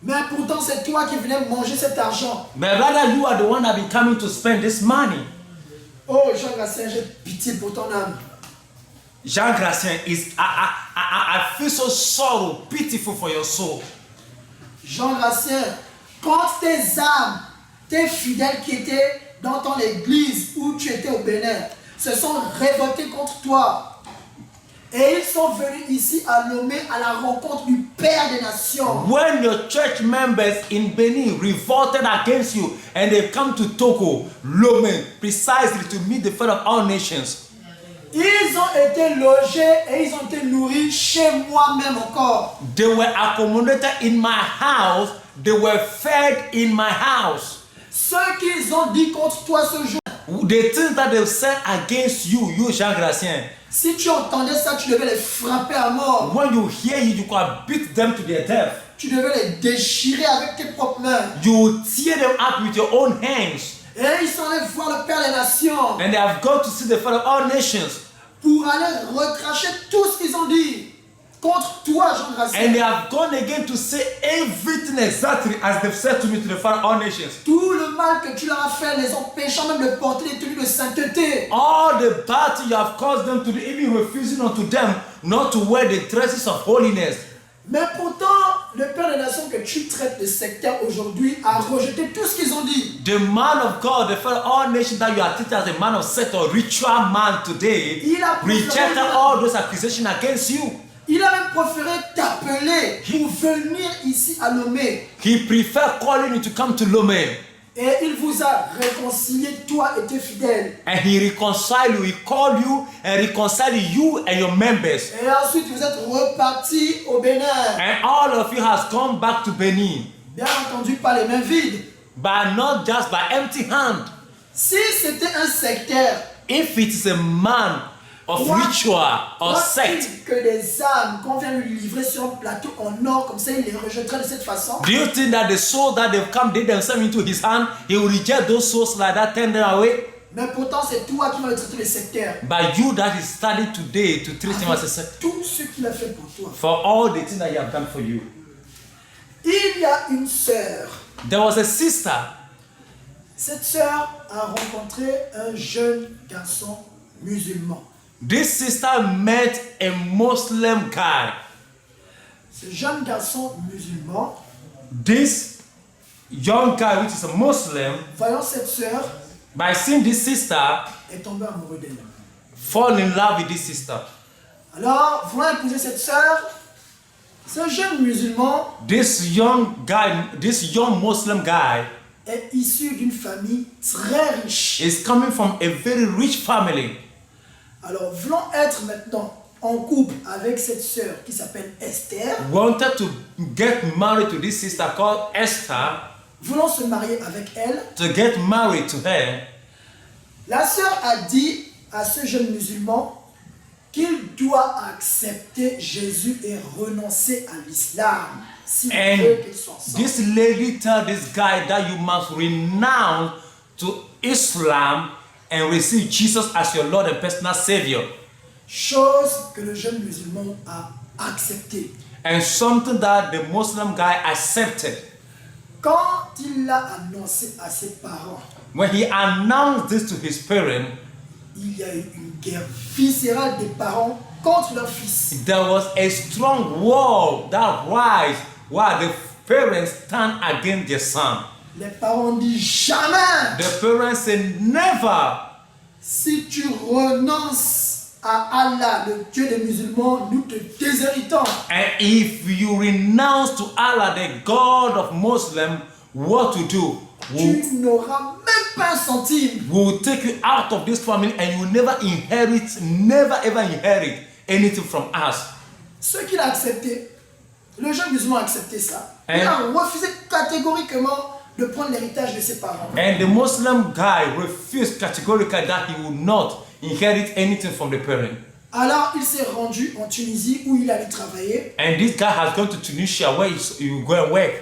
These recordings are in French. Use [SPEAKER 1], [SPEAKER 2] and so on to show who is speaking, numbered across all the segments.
[SPEAKER 1] Mais pourtant, c'est toi qui venais manger cet argent.
[SPEAKER 2] But rather you are the one that be coming to spend this money.
[SPEAKER 1] Oh, Jean Gracien, j'ai pitié pour ton âme.
[SPEAKER 2] Jean Gracien, I feel so sorrow, pitiful for your soul.
[SPEAKER 1] Jean Gracien, quand tes âmes, tes fidèles qui étaient dans ton église où tu étais au Bénin, se sont révoltés contre toi. Et ils sont venus ici à Lomé à la rencontre du Père des Nations.
[SPEAKER 2] When your church members in Benin revolted against you and they come to Togo, Lomé, precisely to meet the Father of all nations.
[SPEAKER 1] Ils ont été logés et ils ont été nourris chez moi-même encore.
[SPEAKER 2] They were accommodated in my house, they were fed in my house.
[SPEAKER 1] Ce qu'ils ont dit contre toi ce jour,
[SPEAKER 2] The things that they said against you, Jean Gracien.
[SPEAKER 1] si tu entendais ça, tu devais les frapper à mort.
[SPEAKER 2] When you hear it, you can beat them to their death.
[SPEAKER 1] Tu devais les déchirer avec tes propres mains.
[SPEAKER 2] You tear them up with your own hands.
[SPEAKER 1] Et ils sont allés voir le Père des Nations
[SPEAKER 2] And they have gone to see the Father of all nations.
[SPEAKER 1] pour aller recracher tout ce qu'ils ont dit contre toi, Jean Gracien.
[SPEAKER 2] And they have gone again to say everything exactly as they've said to me to the Father of all nations.
[SPEAKER 1] Tout le mal que tu leur as fait, les empêchant même de porter les tenues de sainteté.
[SPEAKER 2] All the bad you have caused them to do, even refusing unto them not to wear the dresses of holiness.
[SPEAKER 1] Mais pourtant, le Père des Nations que tu traites de sectaire aujourd'hui a rejeté tout ce qu'ils ont dit.
[SPEAKER 2] The man of God, the Father of all nations that you are teaching as a man of sect or ritual man today,
[SPEAKER 1] Il a
[SPEAKER 2] rejected all those accusations against you.
[SPEAKER 1] Il a même préféré t'appeler pour venir ici à Lomé.
[SPEAKER 2] He preferred calling you to come to Lomé.
[SPEAKER 1] Et il vous a réconcilié, toi et tes fidèles.
[SPEAKER 2] And he reconciled you, he called you and reconciled you and your members.
[SPEAKER 1] Et ensuite, vous êtes repartis au Bénin.
[SPEAKER 2] And all of you has come back to Benin.
[SPEAKER 1] Bien entendu, pas les mains vides.
[SPEAKER 2] But not just by empty hand.
[SPEAKER 1] Si c'était un sectaire,
[SPEAKER 2] If it is a man of ritual or sect,
[SPEAKER 1] que des âmes qu'on vient lui livrer sur un plateau en or, comme ça il les rejetterait de cette façon.
[SPEAKER 2] do you think that the soul that they've come, they themselves into his hand, he will reject those souls like that, turn them away?
[SPEAKER 1] Mais pourtant, c'est toi qui vas le traiter de sectaire.
[SPEAKER 2] But you that is starting today to treat him as a sect,
[SPEAKER 1] Tout ce qu'il a fait pour toi.
[SPEAKER 2] for all the things that he has done for you.
[SPEAKER 1] Il y a une sœur.
[SPEAKER 2] There was a sister.
[SPEAKER 1] Cette sœur a rencontré un jeune garçon musulman.
[SPEAKER 2] This sister met a Muslim guy.
[SPEAKER 1] Ce jeune garçon musulman,
[SPEAKER 2] This young guy, which is a Muslim,
[SPEAKER 1] voyant cette sœur,
[SPEAKER 2] by seeing this sister,
[SPEAKER 1] est tombé amoureux d'elle.
[SPEAKER 2] fall in love with this sister.
[SPEAKER 1] Alors, voulant épouser cette sœur, ce jeune musulman
[SPEAKER 2] This young guy, this young Muslim guy,
[SPEAKER 1] est issu d'une famille très riche.
[SPEAKER 2] is coming from a very rich family.
[SPEAKER 1] Alors, voulant être maintenant en couple avec cette sœur qui s'appelle Esther,
[SPEAKER 2] Wanted to get married to this sister called Esther,
[SPEAKER 1] voulant se marier avec elle,
[SPEAKER 2] to get married to her.
[SPEAKER 1] la sœur a dit à ce jeune musulman qu'il doit accepter Jésus et renoncer à l'islam s'il
[SPEAKER 2] And
[SPEAKER 1] veut qu'ils soient ensemble.
[SPEAKER 2] this lady told this guy that you must renounce to Islam and receive Jesus as your Lord and personal Savior.
[SPEAKER 1] Chose que le jeune musulman a acceptée.
[SPEAKER 2] And something that the Muslim guy accepted.
[SPEAKER 1] Quand il l'a annoncé à ses parents,
[SPEAKER 2] When he announced this to his parents,
[SPEAKER 1] il y a eu une guerre viscérale des parents contre leur fils.
[SPEAKER 2] there was a strong war that rise while the parents stand against their son.
[SPEAKER 1] Les parents disent jamais.
[SPEAKER 2] The parents said, never.
[SPEAKER 1] Si tu renonces à Allah, le Dieu des musulmans, nous te déshéritons.
[SPEAKER 2] And if you renounce to Allah, the God of Muslim, what to do?
[SPEAKER 1] Tu n'auras même pas un centime.
[SPEAKER 2] We'll take you out of this family and you will never ever inherit anything from us.
[SPEAKER 1] Ce qu'il a accepté, le jeune musulman a accepté ça. Il
[SPEAKER 2] Hein?
[SPEAKER 1] a refusé catégoriquement de prendre l'héritage de ses parents.
[SPEAKER 2] And the Muslim guy refused categorically that he would not inherit anything from the parent.
[SPEAKER 1] Alors il s'est rendu en Tunisie où il allait travailler
[SPEAKER 2] And this guy has gone to Tunisia where he will go and work.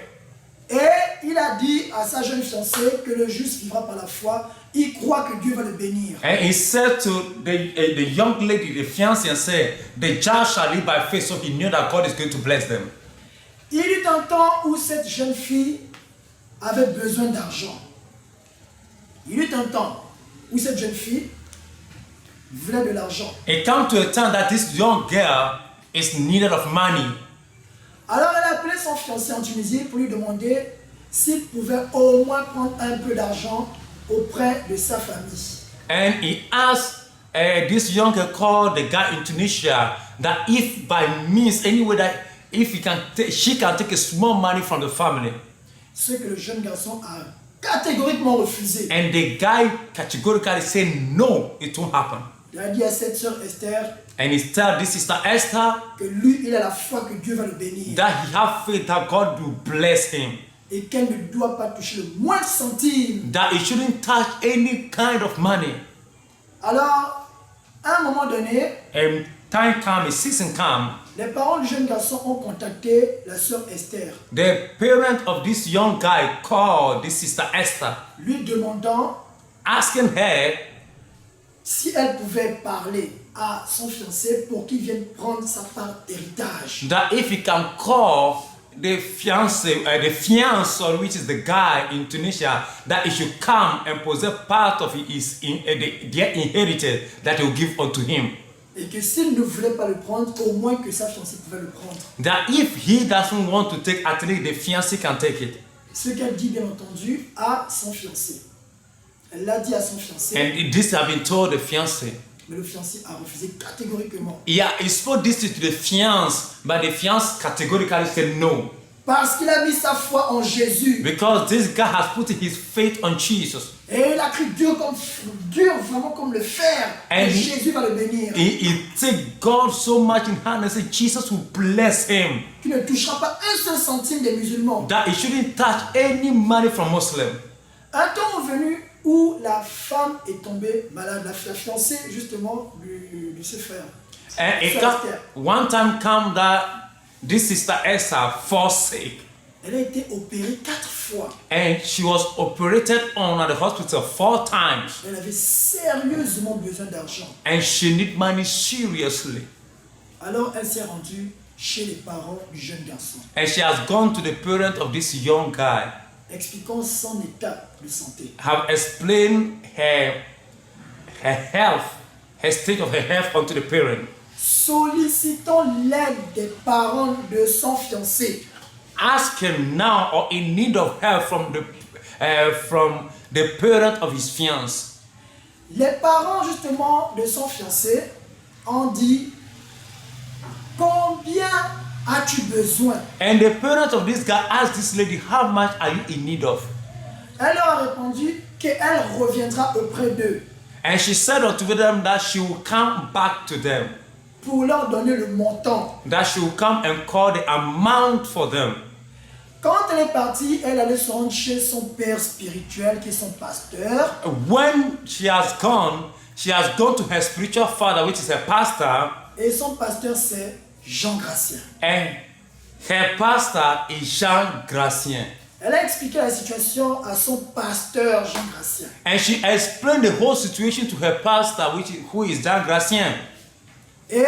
[SPEAKER 1] et il a dit à sa jeune fiancée que le juste vivra par la foi. Il croit que Dieu va le bénir.
[SPEAKER 2] And he said to the young lady, the fiancée, and said, the child shall live by faith, so he knew that God is going to bless them.
[SPEAKER 1] Il y eut un temps où cette jeune fille avait besoin d'argent. Il y eut un temps où cette jeune fille voulait de l'argent.
[SPEAKER 2] It came to a time that this young girl is needed of money.
[SPEAKER 1] Alors elle a appelé son fiancé en Tunisie pour lui demander s'il pouvait au moins prendre un peu d'argent auprès de sa famille.
[SPEAKER 2] And he asked this young girl called the guy in Tunisia that if by means, any way that if she can take a small money from the family.
[SPEAKER 1] Ce que le jeune garçon a catégoriquement refusé.
[SPEAKER 2] And the guy categorically said no, it won't happen.
[SPEAKER 1] Il a dit à cette sœur Esther
[SPEAKER 2] And he told this sister Esther
[SPEAKER 1] que lui, il a la foi que Dieu va le bénir
[SPEAKER 2] that he have faith that God will bless him.
[SPEAKER 1] et qu'elle ne doit pas toucher le moindre centime.
[SPEAKER 2] That he shouldn't touch any kind of money.
[SPEAKER 1] Alors, à un moment donné,
[SPEAKER 2] And time come, a season come,
[SPEAKER 1] les parents du jeune garçon ont contacté la sœur Esther,
[SPEAKER 2] the parent of this young guy called this sister Esther,
[SPEAKER 1] lui demandant
[SPEAKER 2] asking her
[SPEAKER 1] si elle pouvait parler à son fiancé pour qu'il vienne prendre sa part d'héritage.
[SPEAKER 2] that if he can call the fiancé, which is the guy in Tunisia, that he should come and possess part of his their inheritance that he will give unto him.
[SPEAKER 1] Et que s'il ne voulait pas le prendre, au moins que sa fiancée pouvait le prendre.
[SPEAKER 2] That if he doesn't want to take, at least the fiancé can take it.
[SPEAKER 1] Ce qu'elle dit bien entendu à son fiancé. Elle l'a dit à son fiancé,
[SPEAKER 2] And this has been told the fiancé.
[SPEAKER 1] mais le fiancé a refusé catégoriquement.
[SPEAKER 2] Yeah, he spoke this to the fiancé, but the fiancé categorically said no.
[SPEAKER 1] Parce qu'il a mis sa foi en Jésus.
[SPEAKER 2] Because this guy has put his faith on Jesus.
[SPEAKER 1] Et il a cru Dieu vraiment comme le fer.
[SPEAKER 2] And
[SPEAKER 1] Et Jésus va le bénir.
[SPEAKER 2] He take God so much in hand and say Jesus will bless him.
[SPEAKER 1] Qui ne touchera pas un seul centime des musulmans.
[SPEAKER 2] That he shouldn't touch any money from Muslim.
[SPEAKER 1] Un temps est venu où la femme est tombée malade, la fiancée justement de ses frères.
[SPEAKER 2] And one time come that this sister Esther fall sick.
[SPEAKER 1] Elle a été opérée 4 fois.
[SPEAKER 2] And she was operated on at the hospital 4 times.
[SPEAKER 1] Elle avait sérieusement besoin d'argent.
[SPEAKER 2] And she need money seriously.
[SPEAKER 1] Alors elle s'est rendue chez les parents du jeune garçon,
[SPEAKER 2] And she has gone to the parent of this young guy.
[SPEAKER 1] expliquant son état de santé.
[SPEAKER 2] Have explained her health, her state of her health unto the parent.
[SPEAKER 1] Sollicitant l'aide des parents de son fiancé.
[SPEAKER 2] Asking now or in need of help from the parent of his fiancé.
[SPEAKER 1] Les parents justement de son fiancé ont dit: combien as-tu besoin?
[SPEAKER 2] And the parent of this guy asked this lady, how much are you in need of?
[SPEAKER 1] Elle leur a répondu qu'elle reviendra auprès d'eux
[SPEAKER 2] And she said unto them that she will come back to them.
[SPEAKER 1] pour leur donner le montant.
[SPEAKER 2] That she will come and call the amount for them.
[SPEAKER 1] Quand elle est partie, elle allait se rendre chez son père spirituel qui est son pasteur.
[SPEAKER 2] When she has gone to her spiritual father, which is her pastor.
[SPEAKER 1] Et son pasteur c'est Jean Gratien.
[SPEAKER 2] And her pastor is Jean Gratien.
[SPEAKER 1] Elle a expliqué la situation à son pasteur Jean Gratien.
[SPEAKER 2] And she explained the whole situation to her pastor, who is Jean Gratien.
[SPEAKER 1] Et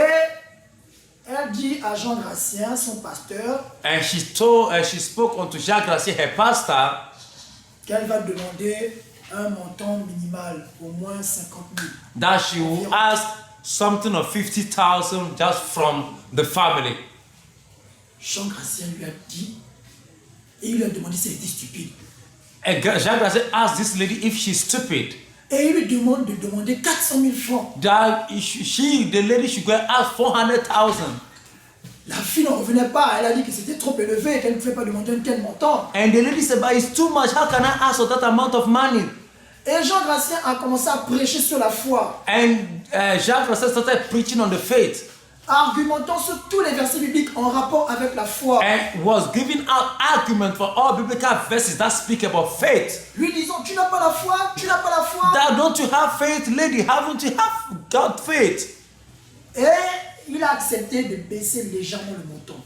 [SPEAKER 1] elle dit à Jean Gratien, son pasteur,
[SPEAKER 2] And she spoke unto Jean Gratien, her pastor,
[SPEAKER 1] qu'elle va demander un montant minimal, au moins 50 000.
[SPEAKER 2] that she will ask something of 50,000 just from the family.
[SPEAKER 1] Jean Gratien lui a dit, et il lui a demandé si elle était stupide.
[SPEAKER 2] And Jean Gratien asked this lady if she's stupid.
[SPEAKER 1] Et il lui demande de demander 400 000 francs.
[SPEAKER 2] That the lady should go and ask 400,000.
[SPEAKER 1] La fille n'en revenait pas. Elle a dit que c'était trop élevé et qu'elle ne pouvait pas demander un tel montant.
[SPEAKER 2] And the lady said, but it's too much. How can I ask for that amount of money?
[SPEAKER 1] Et Jean Gratien a commencé à prêcher sur la foi,
[SPEAKER 2] And Jean Gratien started preaching on the faith.
[SPEAKER 1] argumentant sur tous les versets bibliques en rapport avec la foi.
[SPEAKER 2] And was giving out argument for all biblical verses that speak about faith.
[SPEAKER 1] Lui disant, tu n'as pas la foi, tu n'as pas la foi.
[SPEAKER 2] That don't you have faith, lady? Haven't you have got faith?
[SPEAKER 1] Et il a accepté de baisser légèrement le montant.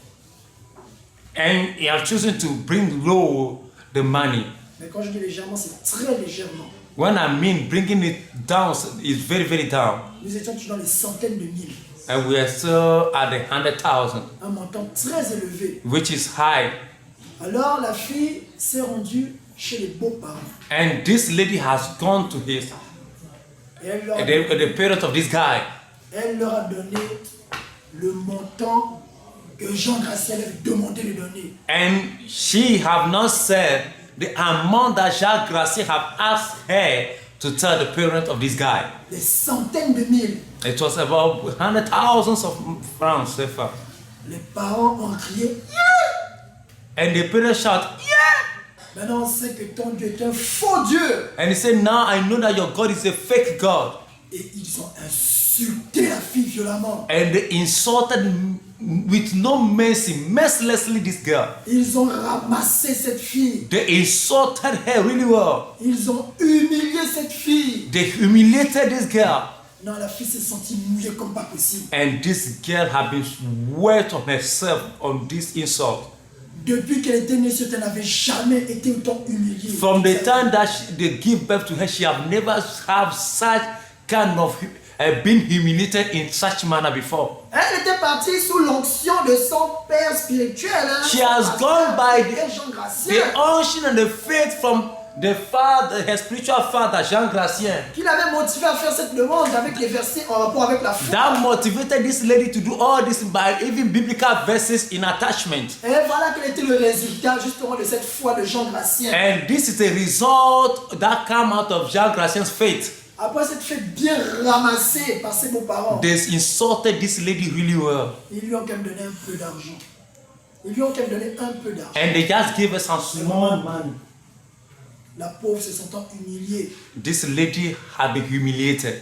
[SPEAKER 2] And he has chosen to bring low the money.
[SPEAKER 1] Mais quand je dis légèrement, c'est très légèrement.
[SPEAKER 2] When I mean bringing it down, it's very, very down.
[SPEAKER 1] Nous étions dans les centaines de mille.
[SPEAKER 2] And we are still at the 100,000,
[SPEAKER 1] un montant très élevé.
[SPEAKER 2] which is high.
[SPEAKER 1] Alors la fille s'est rendue chez les beaux-parents.
[SPEAKER 2] And this lady has gone to his,
[SPEAKER 1] Et elle leur,
[SPEAKER 2] the parents of this guy.
[SPEAKER 1] elle leur a donné le montant que Jean Graciel avait demandé de donner.
[SPEAKER 2] And she have not said the amount that Jacques Grassi have asked her to tell the parent of this guy.
[SPEAKER 1] Des centaines de mille.
[SPEAKER 2] It was about 100,000 of francs, CFA.
[SPEAKER 1] Les parents ont crié.
[SPEAKER 2] And the parents shout, yeah!
[SPEAKER 1] Maintenant on sait que ton Dieu est un faux Dieu.
[SPEAKER 2] And he said, now I know that your God is a fake God.
[SPEAKER 1] Et ils ont insulté la fille violemment.
[SPEAKER 2] And they insulted with no mercy, mercilessly this girl.
[SPEAKER 1] Ils ont ramassé cette fille.
[SPEAKER 2] They insulted her really well.
[SPEAKER 1] Ils ont humilié cette fille.
[SPEAKER 2] They humiliated this girl.
[SPEAKER 1] Non, la fille s'est sentie mouillée comme pas possible.
[SPEAKER 2] And this girl had been wet on herself on this insult.
[SPEAKER 1] Depuis qu'elle était née, elle n'avait jamais été autant humiliée.
[SPEAKER 2] From the time that they give birth to her, she have never have such kind of been humiliated in such manner before.
[SPEAKER 1] Elle était partie sous l'onction de son père spirituel. Hein,
[SPEAKER 2] She has gone by the
[SPEAKER 1] the
[SPEAKER 2] unction and the faith from the father, her spiritual father, Jean Gracien.
[SPEAKER 1] Qui l'avait motivé à faire cette demande avec les versets en rapport avec la foi.
[SPEAKER 2] That motivated this lady to do all this by even biblical verses in attachment.
[SPEAKER 1] Et voilà quel était le résultat justement de cette foi de Jean Gracien.
[SPEAKER 2] And this is the result that came out of Jean Gracien's faith.
[SPEAKER 1] Après cette fête bien ramassée par ses beaux-parents,
[SPEAKER 2] They insulted this lady really well.
[SPEAKER 1] ils lui ont quand même donné un peu d'argent. Ils lui ont quand même donné un peu d'argent.
[SPEAKER 2] And they just gave her some small money.
[SPEAKER 1] La pauvre se sentant humiliée
[SPEAKER 2] This lady had been humiliated,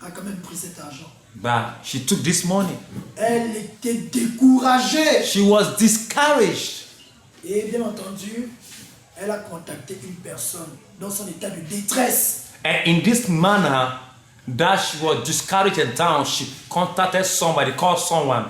[SPEAKER 1] a quand même pris cet argent.
[SPEAKER 2] but she took this money.
[SPEAKER 1] Elle était découragée.
[SPEAKER 2] She was discouraged.
[SPEAKER 1] Et bien entendu, elle a contacté une personne dans son état de détresse.
[SPEAKER 2] And in this manner, that she was discouraged and down, she contacted somebody, called someone.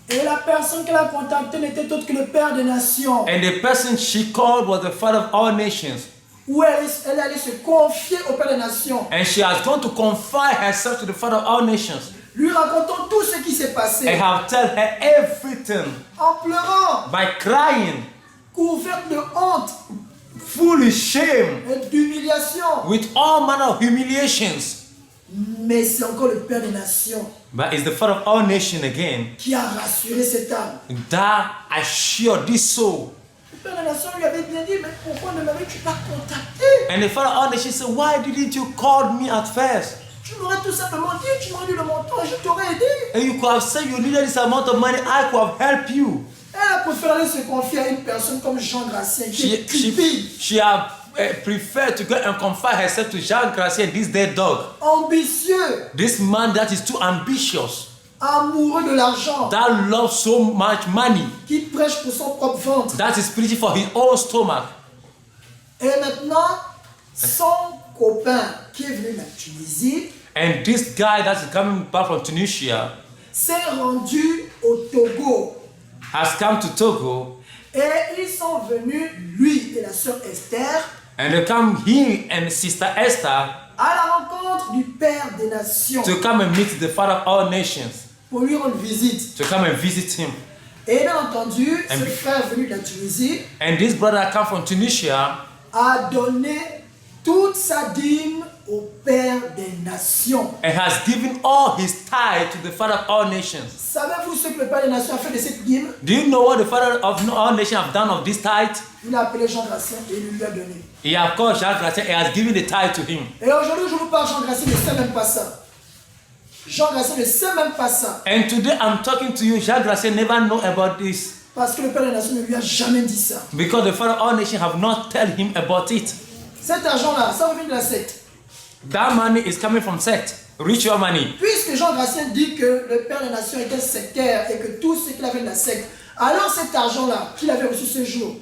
[SPEAKER 1] Et la personne qu'elle a contactée n'était autre que le Père des Nations.
[SPEAKER 2] And the person she called was the Father of all nations.
[SPEAKER 1] Où elle allait se confier au Père des Nations.
[SPEAKER 2] And she has gone to confide herself to the Father of all nations.
[SPEAKER 1] Lui racontant tout ce qui s'est passé.
[SPEAKER 2] And have told her everything
[SPEAKER 1] En pleurant.
[SPEAKER 2] by crying,
[SPEAKER 1] Couverte de honte.
[SPEAKER 2] full of shame,
[SPEAKER 1] Et d'humiliation.
[SPEAKER 2] with all manner of humiliations.
[SPEAKER 1] Mais c'est encore le Père des Nations
[SPEAKER 2] But it's the Father of all nations again
[SPEAKER 1] qui a rassuré cette âme.
[SPEAKER 2] that assured this soul.
[SPEAKER 1] Le Père des Nations lui avait bien dit, mais pourquoi ne m'avais-tu pas contacté?
[SPEAKER 2] And the Father of all nations said, why didn't you call me at first?
[SPEAKER 1] Tu m'aurais tout simplement dit, tu m'aurais dit le montant et je t'aurais aidé.
[SPEAKER 2] And you could have said you needed this amount of money, I could have helped you.
[SPEAKER 1] Elle a préféré aller se confier à une personne comme Jean Gracien qui est cupide,
[SPEAKER 2] She have preferred to go and confide herself to Jean Gracien, this dead dog.
[SPEAKER 1] ambitieux,
[SPEAKER 2] This man that is too ambitious,
[SPEAKER 1] amoureux de l'argent,
[SPEAKER 2] that loves so much money,
[SPEAKER 1] qui prêche pour son propre ventre.
[SPEAKER 2] that is preaching for his own stomach.
[SPEAKER 1] Et maintenant, son copain qui est venu de la Tunisie
[SPEAKER 2] And this guy that is coming back from Tunisia
[SPEAKER 1] s'est rendu au Togo.
[SPEAKER 2] has come to Togo,
[SPEAKER 1] Et ils sont venus, lui et la sœur Esther,
[SPEAKER 2] and they come, he and Sister Esther,
[SPEAKER 1] à la rencontre du Père des Nations
[SPEAKER 2] to come and meet the Father of all nations,
[SPEAKER 1] pour lui rendre visite.
[SPEAKER 2] to come and visit him.
[SPEAKER 1] Et bien entendu,
[SPEAKER 2] And
[SPEAKER 1] ce frère venu de la Tunisie
[SPEAKER 2] And this brother come from Tunisia
[SPEAKER 1] a donné toute sa dîme au Père des Nations.
[SPEAKER 2] and has given all his tithe to the Father of all nations.
[SPEAKER 1] Savez-vous ce que le Père des Nations a fait de cette dîme?
[SPEAKER 2] Do you know what the Father of all nations have done of this tithe?
[SPEAKER 1] Il a appelé Jean Gracien et il lui a donné.
[SPEAKER 2] He has called Jean Gracien and has given the tithe to him.
[SPEAKER 1] Et aujourd'hui, je vous parle, Jean Gracien ne sait même pas ça. Jean Gracien ne sait même pas ça.
[SPEAKER 2] And today I'm talking to you, Jean Gracien never know about this
[SPEAKER 1] Parce que le Père des Nations ne lui a jamais dit ça.
[SPEAKER 2] because the Father of all nations have not tell him about it.
[SPEAKER 1] Cet argent-là, ça revient de la secte.
[SPEAKER 2] That money is coming from sect, ritual money.
[SPEAKER 1] Puisque Jean Gracien dit que le Père des Nations était sectaire et que tout ce qu'il avait de la secte, alors cet argent-là qu'il avait reçu ce jour,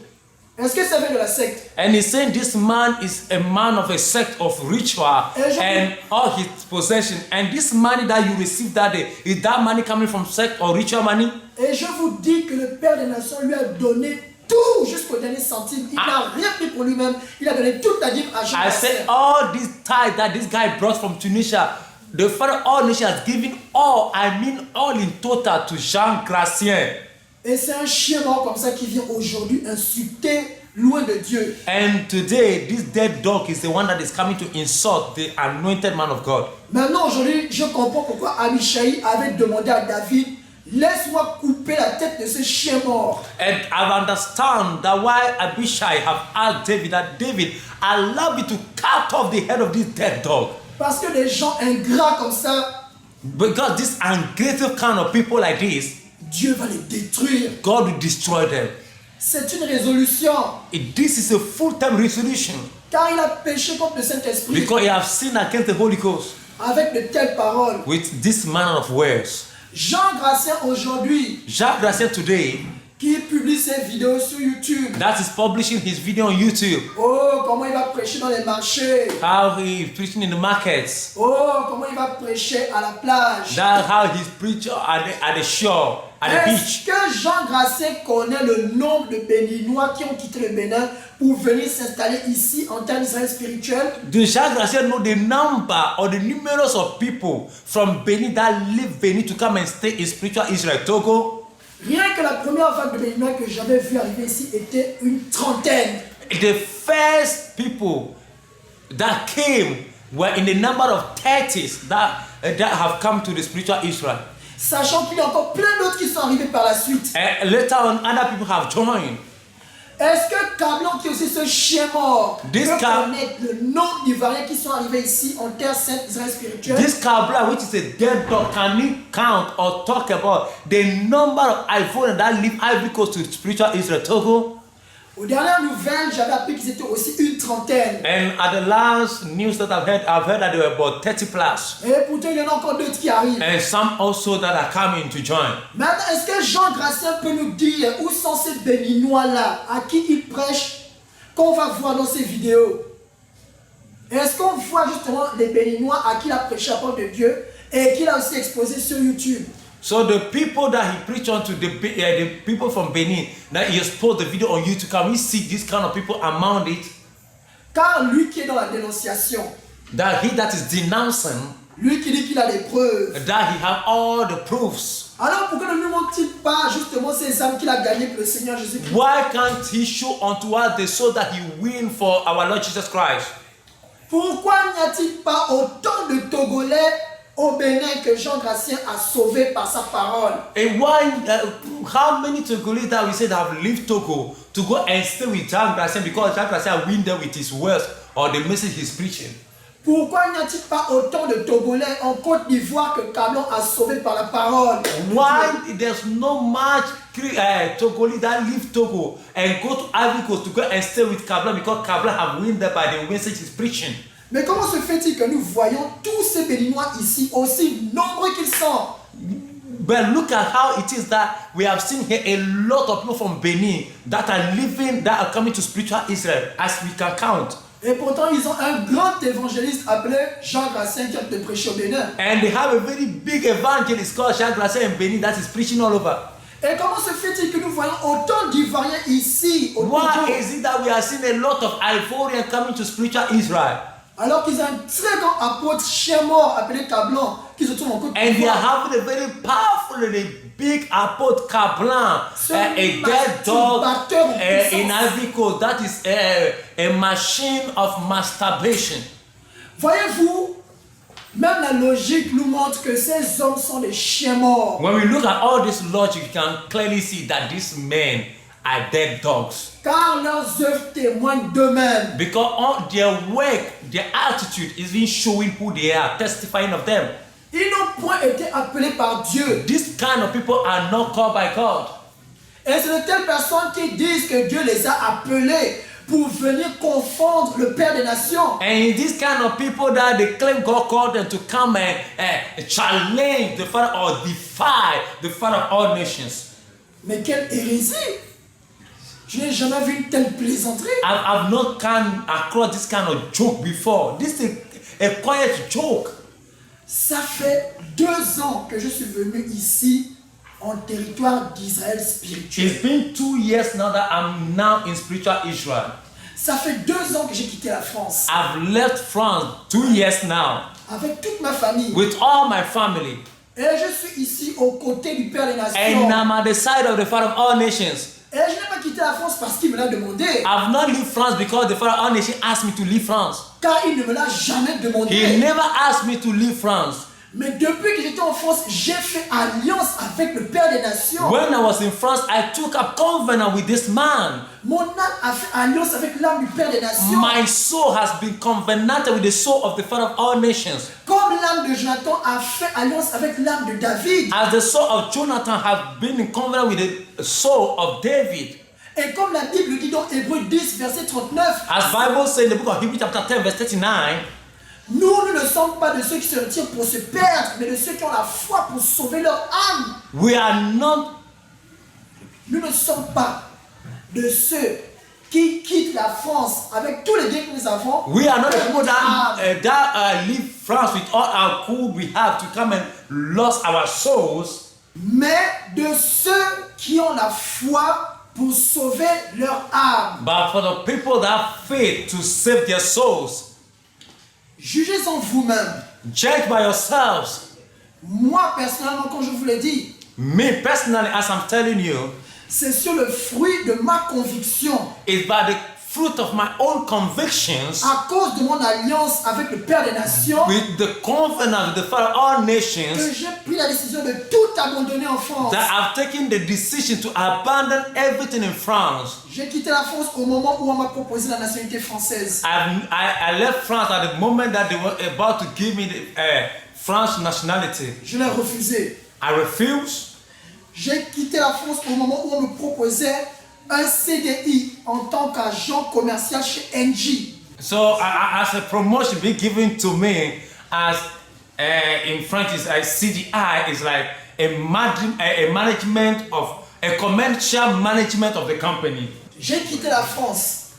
[SPEAKER 1] est-ce que ça vient de la secte?
[SPEAKER 2] And he's saying this man is a man of a sect of ritual and all his possession. And this money that you received that day, is that money coming from sect or ritual money?
[SPEAKER 1] Et je vous dis que le Père des Nations lui a donné tout jusqu'au dernier centime. Il n'a rien pris pour lui-même. Il a donné toute la dîme à Jean
[SPEAKER 2] I
[SPEAKER 1] Gracien.
[SPEAKER 2] said all this tithe that this guy brought from Tunisia, the Father of all nations has given all, I mean all in total, to Jean Gracien.
[SPEAKER 1] Et c'est un chien mort comme ça qui vient aujourd'hui insulter loin de Dieu.
[SPEAKER 2] And today, this dead dog is the one that is coming to insult the anointed man of God.
[SPEAKER 1] Maintenant, aujourd'hui, je comprends pourquoi Abishai avait demandé à David, laisse-moi couper la tête de ce chien mort.
[SPEAKER 2] And I understand that why Abishai have asked David that David, allow me to cut off the head of this dead dog.
[SPEAKER 1] Parce que les gens ingrats comme ça,
[SPEAKER 2] Because this ungrateful kind of people like this,
[SPEAKER 1] Dieu va les détruire.
[SPEAKER 2] God will destroy them.
[SPEAKER 1] C'est une résolution.
[SPEAKER 2] This is a full-time resolution.
[SPEAKER 1] Car il a péché contre le Saint-Esprit
[SPEAKER 2] Because he have sinned against the Holy Ghost
[SPEAKER 1] avec de telles paroles.
[SPEAKER 2] with this manner of words.
[SPEAKER 1] Jean Gracien aujourd'hui,
[SPEAKER 2] Jacques Gracien today,
[SPEAKER 1] qui publie ses vidéos sur YouTube.
[SPEAKER 2] that is publishing his video on YouTube.
[SPEAKER 1] Oh, comment il va prêcher dans les marchés.
[SPEAKER 2] How he is preaching in the markets.
[SPEAKER 1] Oh, comment il va prêcher à la plage.
[SPEAKER 2] That's how he's preaching at the shore, at the
[SPEAKER 1] Est-ce
[SPEAKER 2] beach.
[SPEAKER 1] que Jean Gracien connaît le nombre de Béninois qui ont quitté le Bénin pour venir s'installer ici en terre d'Israël spirituel?
[SPEAKER 2] Do Jacques Gracien know the number or the numerous of people from Benin that leave Benin to come and stay in spiritual Israel, Togo?
[SPEAKER 1] Rien que la première vague de Béninois que j'avais vu arriver ici était une trentaine.
[SPEAKER 2] The first people that came were in the number of 30s that have come to the spiritual Israel.
[SPEAKER 1] Sachant qu'il y a encore plein d'autres qui sont arrivés par la suite.
[SPEAKER 2] And later on, other people have joined.
[SPEAKER 1] Est-ce que Cablon, qui est aussi ce chien mort, peut
[SPEAKER 2] This Cab-
[SPEAKER 1] connaître le nombre d'Ivoiriens qui sont arrivés ici en terre sainte d'Israël spirituelle?
[SPEAKER 2] This Kabla, which is a dead dog, can he count or talk about the number of Ivorians that live Ivory Coast to spiritual Israel, Togo?
[SPEAKER 1] Aux dernières nouvelles, j'avais appris qu'ils étaient aussi une trentaine.
[SPEAKER 2] And at the last news that I've heard that there were about 30 plus.
[SPEAKER 1] Et pourtant, il y en a encore d'autres qui arrivent.
[SPEAKER 2] And some also that are coming to join.
[SPEAKER 1] Maintenant, est-ce que Jean Gracien peut nous dire où sont ces Béninois-là, à qui il prêche, qu'on va voir dans ces vidéos? Est-ce qu'on voit justement les Béninois à qui il a prêché la parole de Dieu et qu'il a aussi exposé sur YouTube?
[SPEAKER 2] So the people that he preached on to, the people from Benin, that he exposed the video on YouTube, can we see this kind of people among it?
[SPEAKER 1] Car lui qui est dans la dénonciation,
[SPEAKER 2] That he that is denouncing,
[SPEAKER 1] lui qui dit qu'il a les preuves,
[SPEAKER 2] that he have all the proofs.
[SPEAKER 1] alors pourquoi ne lui montre-t-il pas justement ces âmes qu'il a gagnées pour le Seigneur Jésus-Christ?
[SPEAKER 2] Why can't he show unto us the soul that he win for our Lord Jesus Christ?
[SPEAKER 1] Pourquoi n'y a-t-il pas autant de Togolais au Bénin que Jean Gracien a sauvé par sa parole?
[SPEAKER 2] And why, how many Togolese that we said have left Togo to go and stay with Jean Gracien because Jean Gracien win them with his words or the message he's preaching?
[SPEAKER 1] Pourquoi n'y a-t-il pas autant de Togolais en Côte d'Ivoire que Cablon a sauvé par la parole?
[SPEAKER 2] Why there's no much Togolese that leave Togo and go to Ivory Coast to go and stay with Kabla because Kabla have win them by the message he's preaching?
[SPEAKER 1] Mais comment se fait-il que nous voyons tous ces Béninois ici, aussi nombreux qu'ils sont?
[SPEAKER 2] But look at how it is that we have seen here a lot of people from Benin that are living, that are coming to spiritual Israel, as we can count.
[SPEAKER 1] Et pourtant, ils ont un grand évangéliste appelé Jean Gracien qui a de prêcher au Bénin.
[SPEAKER 2] And they have a very big evangelist called Jean Gracien in Benin that is preaching all over.
[SPEAKER 1] Et comment se fait-il que nous voyons autant d'Ivoiriens ici au
[SPEAKER 2] Why
[SPEAKER 1] Togo,
[SPEAKER 2] is it that we are seeing a lot of Ivorians coming to spiritual Israel?
[SPEAKER 1] alors qu'ils ont un très grand apôtre chien mort appelé Cablon qui se trouve en Côte
[SPEAKER 2] And they are
[SPEAKER 1] d'Ivoire?
[SPEAKER 2] having a very powerful and a big apote Kablan, a dead dog in Ivory Coast. That is a machine of masturbation.
[SPEAKER 1] Voyez-vous, même la logique nous montre que ces hommes sont des chiens morts.
[SPEAKER 2] When we look at all this logic, you can clearly see that these men are dead dogs.
[SPEAKER 1] Car leurs œuvres témoignent d'eux-mêmes.
[SPEAKER 2] Because all their work, their attitude is in showing who they are, testifying of them.
[SPEAKER 1] Ils n'ont point été appelés par Dieu.
[SPEAKER 2] These kind of people are not called by God.
[SPEAKER 1] Et c'est de telles personnes qui disent que Dieu les a appelés pour venir confondre le Père des Nations.
[SPEAKER 2] And these kind of people that they claim God called them to come and challenge the Father or defy the Father of all nations.
[SPEAKER 1] Mais quelle hérésie! Je n'ai jamais vu une telle plaisanterie.
[SPEAKER 2] I've not come across this kind of joke before. This is a quiet joke.
[SPEAKER 1] Ça fait 2 ans que je suis venu ici en territoire d'Israël spirituel.
[SPEAKER 2] It's been 2 years now that I'm now in spiritual Israel.
[SPEAKER 1] Ça fait 2 ans que j'ai quitté la France.
[SPEAKER 2] I've left France 2 years now.
[SPEAKER 1] avec toute ma famille.
[SPEAKER 2] with all my family.
[SPEAKER 1] Et je suis ici aux côtés du Père des
[SPEAKER 2] And
[SPEAKER 1] Nations.
[SPEAKER 2] I'm at the side of the Father of all nations.
[SPEAKER 1] Et je n'ai pas quitté la France parce qu'il me l'a demandé.
[SPEAKER 2] I've not left France because the Father of all nations asked me to leave France.
[SPEAKER 1] Car il ne me l'a jamais
[SPEAKER 2] He
[SPEAKER 1] demandé.
[SPEAKER 2] never asked me to leave France.
[SPEAKER 1] Mais depuis que j'étais en France, j'ai fait alliance avec le Père des Nations.
[SPEAKER 2] When I was in France, I took up covenant with this man.
[SPEAKER 1] Mon âme a fait alliance avec l'âme du Père des Nations.
[SPEAKER 2] My soul has been covenanted with the soul of the Father of all nations.
[SPEAKER 1] Comme l'âme de Jonathan a fait alliance avec l'âme de David.
[SPEAKER 2] As the soul of Jonathan has been in covenant with the soul of David.
[SPEAKER 1] Et comme la Bible dit dans Hébreux 10, verset 39,
[SPEAKER 2] As Bible says in the book of Hebrews chapter 10 verse 39,
[SPEAKER 1] nous ne sommes pas de ceux qui se retirent pour se perdre, mais de ceux qui ont la foi pour sauver leur âme.
[SPEAKER 2] we are not
[SPEAKER 1] Nous ne sommes pas de ceux qui quittent la France avec tous les biens que nous avons.
[SPEAKER 2] We are not the people that,
[SPEAKER 1] Âme.
[SPEAKER 2] leave France with all our good we have to come and lose our souls,
[SPEAKER 1] Mais de ceux qui ont la foi pour sauver leur âme.
[SPEAKER 2] but for the people that have faith to save their souls.
[SPEAKER 1] Jugez-en vous-même.
[SPEAKER 2] Judge by yourselves.
[SPEAKER 1] Moi, personnellement, quand je vous l'ai dit,
[SPEAKER 2] Me personally, as I'm telling you,
[SPEAKER 1] c'est sur le fruit de ma conviction,
[SPEAKER 2] is by the fruit of my own convictions,
[SPEAKER 1] à cause de mon alliance avec le Père des Nations,
[SPEAKER 2] with the covenant of the Father of all
[SPEAKER 1] que
[SPEAKER 2] nations,
[SPEAKER 1] j'ai pris la décision de tout abandonner en France.
[SPEAKER 2] that I've taken the decision to abandon everything in France.
[SPEAKER 1] J'ai quitté la France au moment où on m'a proposé la nationalité française.
[SPEAKER 2] I left France at the moment that they were about to give me the French nationality.
[SPEAKER 1] Je l'ai refusé.
[SPEAKER 2] I refused.
[SPEAKER 1] J'ai quitté la France au moment où on me proposait un CDI en tant qu'agent commercial chez Engie.
[SPEAKER 2] So as a promotion being given to me as in French is CDI is like a management of a commercial management of the company.
[SPEAKER 1] J'ai quitté la France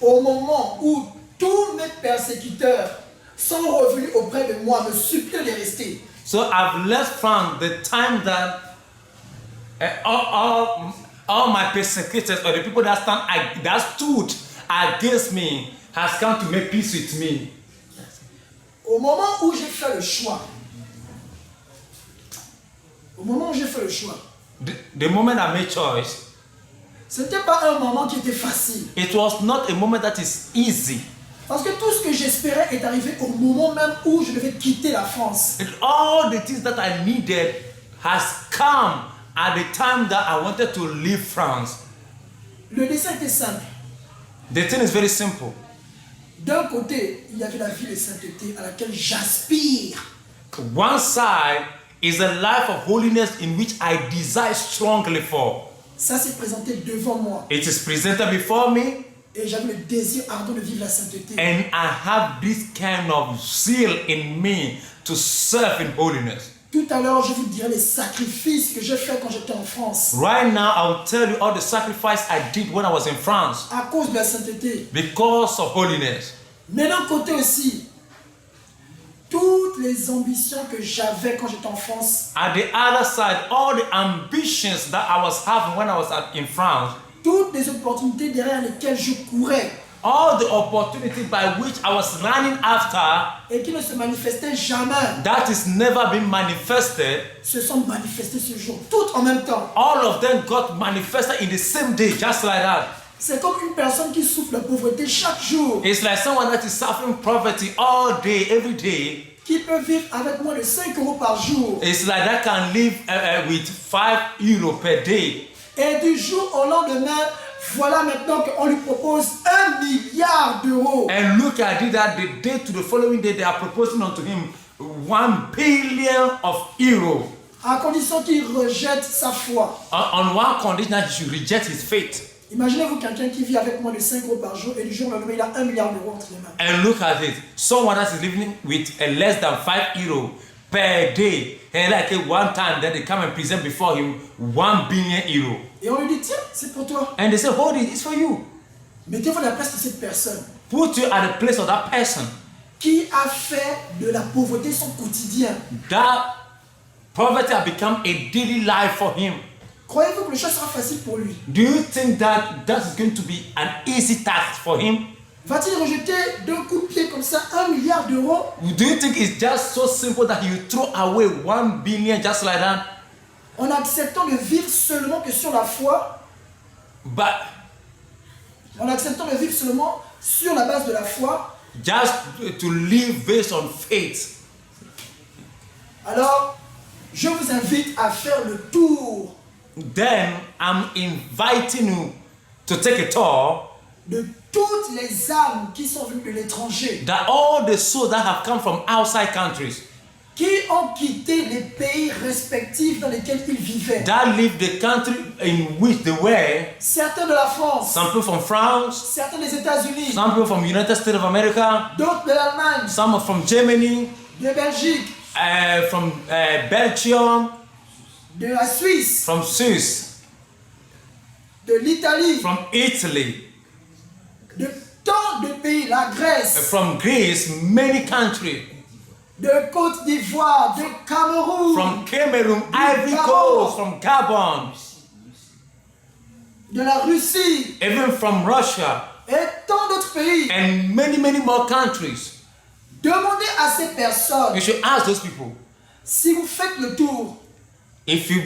[SPEAKER 1] au moment où tous mes persécuteurs sont revenus auprès de moi, me suppliant de rester.
[SPEAKER 2] So I've left France the time that all my persecutors or the people that stood against me has come to make peace with me.
[SPEAKER 1] Au moment où j'ai fait le choix,
[SPEAKER 2] The moment I made choice,
[SPEAKER 1] ce n'était pas un moment qui était facile.
[SPEAKER 2] it was not a moment that is easy.
[SPEAKER 1] Parce que tout ce que j'espérais est arrivé au moment même où je devais quitter la France.
[SPEAKER 2] And all the things that I needed has come at the time that I wanted to leave France.
[SPEAKER 1] Le dessin était simple.
[SPEAKER 2] The thing is very simple.
[SPEAKER 1] D'un côté, il y avait la vie de sainteté à laquelle j'aspire.
[SPEAKER 2] One side is a life of holiness in which I desire strongly for.
[SPEAKER 1] Ça s'est présenté devant moi.
[SPEAKER 2] It is presented before me,
[SPEAKER 1] Et j'avais le désir ardent de vivre la sainteté.
[SPEAKER 2] and I have this kind of zeal in me to serve in holiness.
[SPEAKER 1] Tout à l'heure, je vous dirai les sacrifices que j'ai faits quand j'étais en France.
[SPEAKER 2] Right now, I will tell you all the sacrifice I did when I was in France
[SPEAKER 1] À cause de la sainteté.
[SPEAKER 2] because of holiness.
[SPEAKER 1] Mais d'un côté aussi, toutes les ambitions que j'avais quand j'étais en France,
[SPEAKER 2] At the other side, all the ambitions that I was having when I was in France,
[SPEAKER 1] toutes les opportunités derrière lesquelles je courais
[SPEAKER 2] all the opportunity by which I was running after,
[SPEAKER 1] et qui ne se manifestaient jamais,
[SPEAKER 2] that is never been manifested,
[SPEAKER 1] se sont manifestées ce jour, toutes en même temps.
[SPEAKER 2] all of them got manifested in the same day, just like that.
[SPEAKER 1] C'est comme une personne qui souffre la pauvreté chaque jour,
[SPEAKER 2] It's like someone that is suffering poverty all day, every day.
[SPEAKER 1] qui peut vivre avec moins de 5 euros par jour.
[SPEAKER 2] It's like that can live with 5 euros per day.
[SPEAKER 1] Et du jour au lendemain, voilà maintenant qu'on lui propose 1 milliard d'euros.
[SPEAKER 2] And look at it that the day to the following day, they are proposing unto him 1 billion of euro.
[SPEAKER 1] À condition qu'il rejette sa foi.
[SPEAKER 2] On one condition that he should reject his faith.
[SPEAKER 1] Imaginez-vous quelqu'un qui vit avec moins de 5 euros par jour et du jour au lendemain, il a 1 milliard d'euros entre les mains.
[SPEAKER 2] And look at it. Someone that is living with a less than 5 euro per day. And like at one time, then they come and present before him 1 billion euro.
[SPEAKER 1] Et on lui dit, tiens, c'est pour toi.
[SPEAKER 2] And they say, hold it, it's for you.
[SPEAKER 1] Mettez-vous à la place de cette personne
[SPEAKER 2] Put you at the place of that person.
[SPEAKER 1] qui a fait de la pauvreté son quotidien.
[SPEAKER 2] That poverty has become a daily life for him.
[SPEAKER 1] Croyez-vous que le choix sera facile pour lui?
[SPEAKER 2] Do you think that that is going to be an easy task for him?
[SPEAKER 1] Va-t-il rejeter d'un coup de pied comme ça 1 milliard d'euros?
[SPEAKER 2] Do you think it's just so simple that you throw away 1 billion just like that?
[SPEAKER 1] En acceptant de vivre seulement que sur la foi,
[SPEAKER 2] But
[SPEAKER 1] en acceptant de vivre seulement sur la base de la foi,
[SPEAKER 2] just to live based on faith.
[SPEAKER 1] alors je vous invite à faire le tour
[SPEAKER 2] Then I'm inviting you to take a tour
[SPEAKER 1] de toutes les âmes qui sont venues de l'étranger,
[SPEAKER 2] that all the souls that have come from outside countries,
[SPEAKER 1] qui ont quitté les pays respectifs dans lesquels ils vivaient.
[SPEAKER 2] that live the country in which they were,
[SPEAKER 1] Certains de la France,
[SPEAKER 2] some people from France,
[SPEAKER 1] certains des États-Unis,
[SPEAKER 2] some people from United States of America,
[SPEAKER 1] d'autres de l'Allemagne,
[SPEAKER 2] some are from Germany,
[SPEAKER 1] de Belgique,
[SPEAKER 2] from Belgium,
[SPEAKER 1] de la Suisse,
[SPEAKER 2] from Swiss,
[SPEAKER 1] de l'Italie,
[SPEAKER 2] from Italy,
[SPEAKER 1] de tant de pays, la Grèce,
[SPEAKER 2] from Greece, many countries,
[SPEAKER 1] de Côte d'Ivoire, de Cameroun,
[SPEAKER 2] from Cameroon, Ivory Coast, from Gabon,
[SPEAKER 1] de la Russie
[SPEAKER 2] even from Russia,
[SPEAKER 1] et tant d'autres pays.
[SPEAKER 2] and many, many more countries.
[SPEAKER 1] Demandez à ces personnes,
[SPEAKER 2] You should ask those people.
[SPEAKER 1] si vous faites le tour,
[SPEAKER 2] If you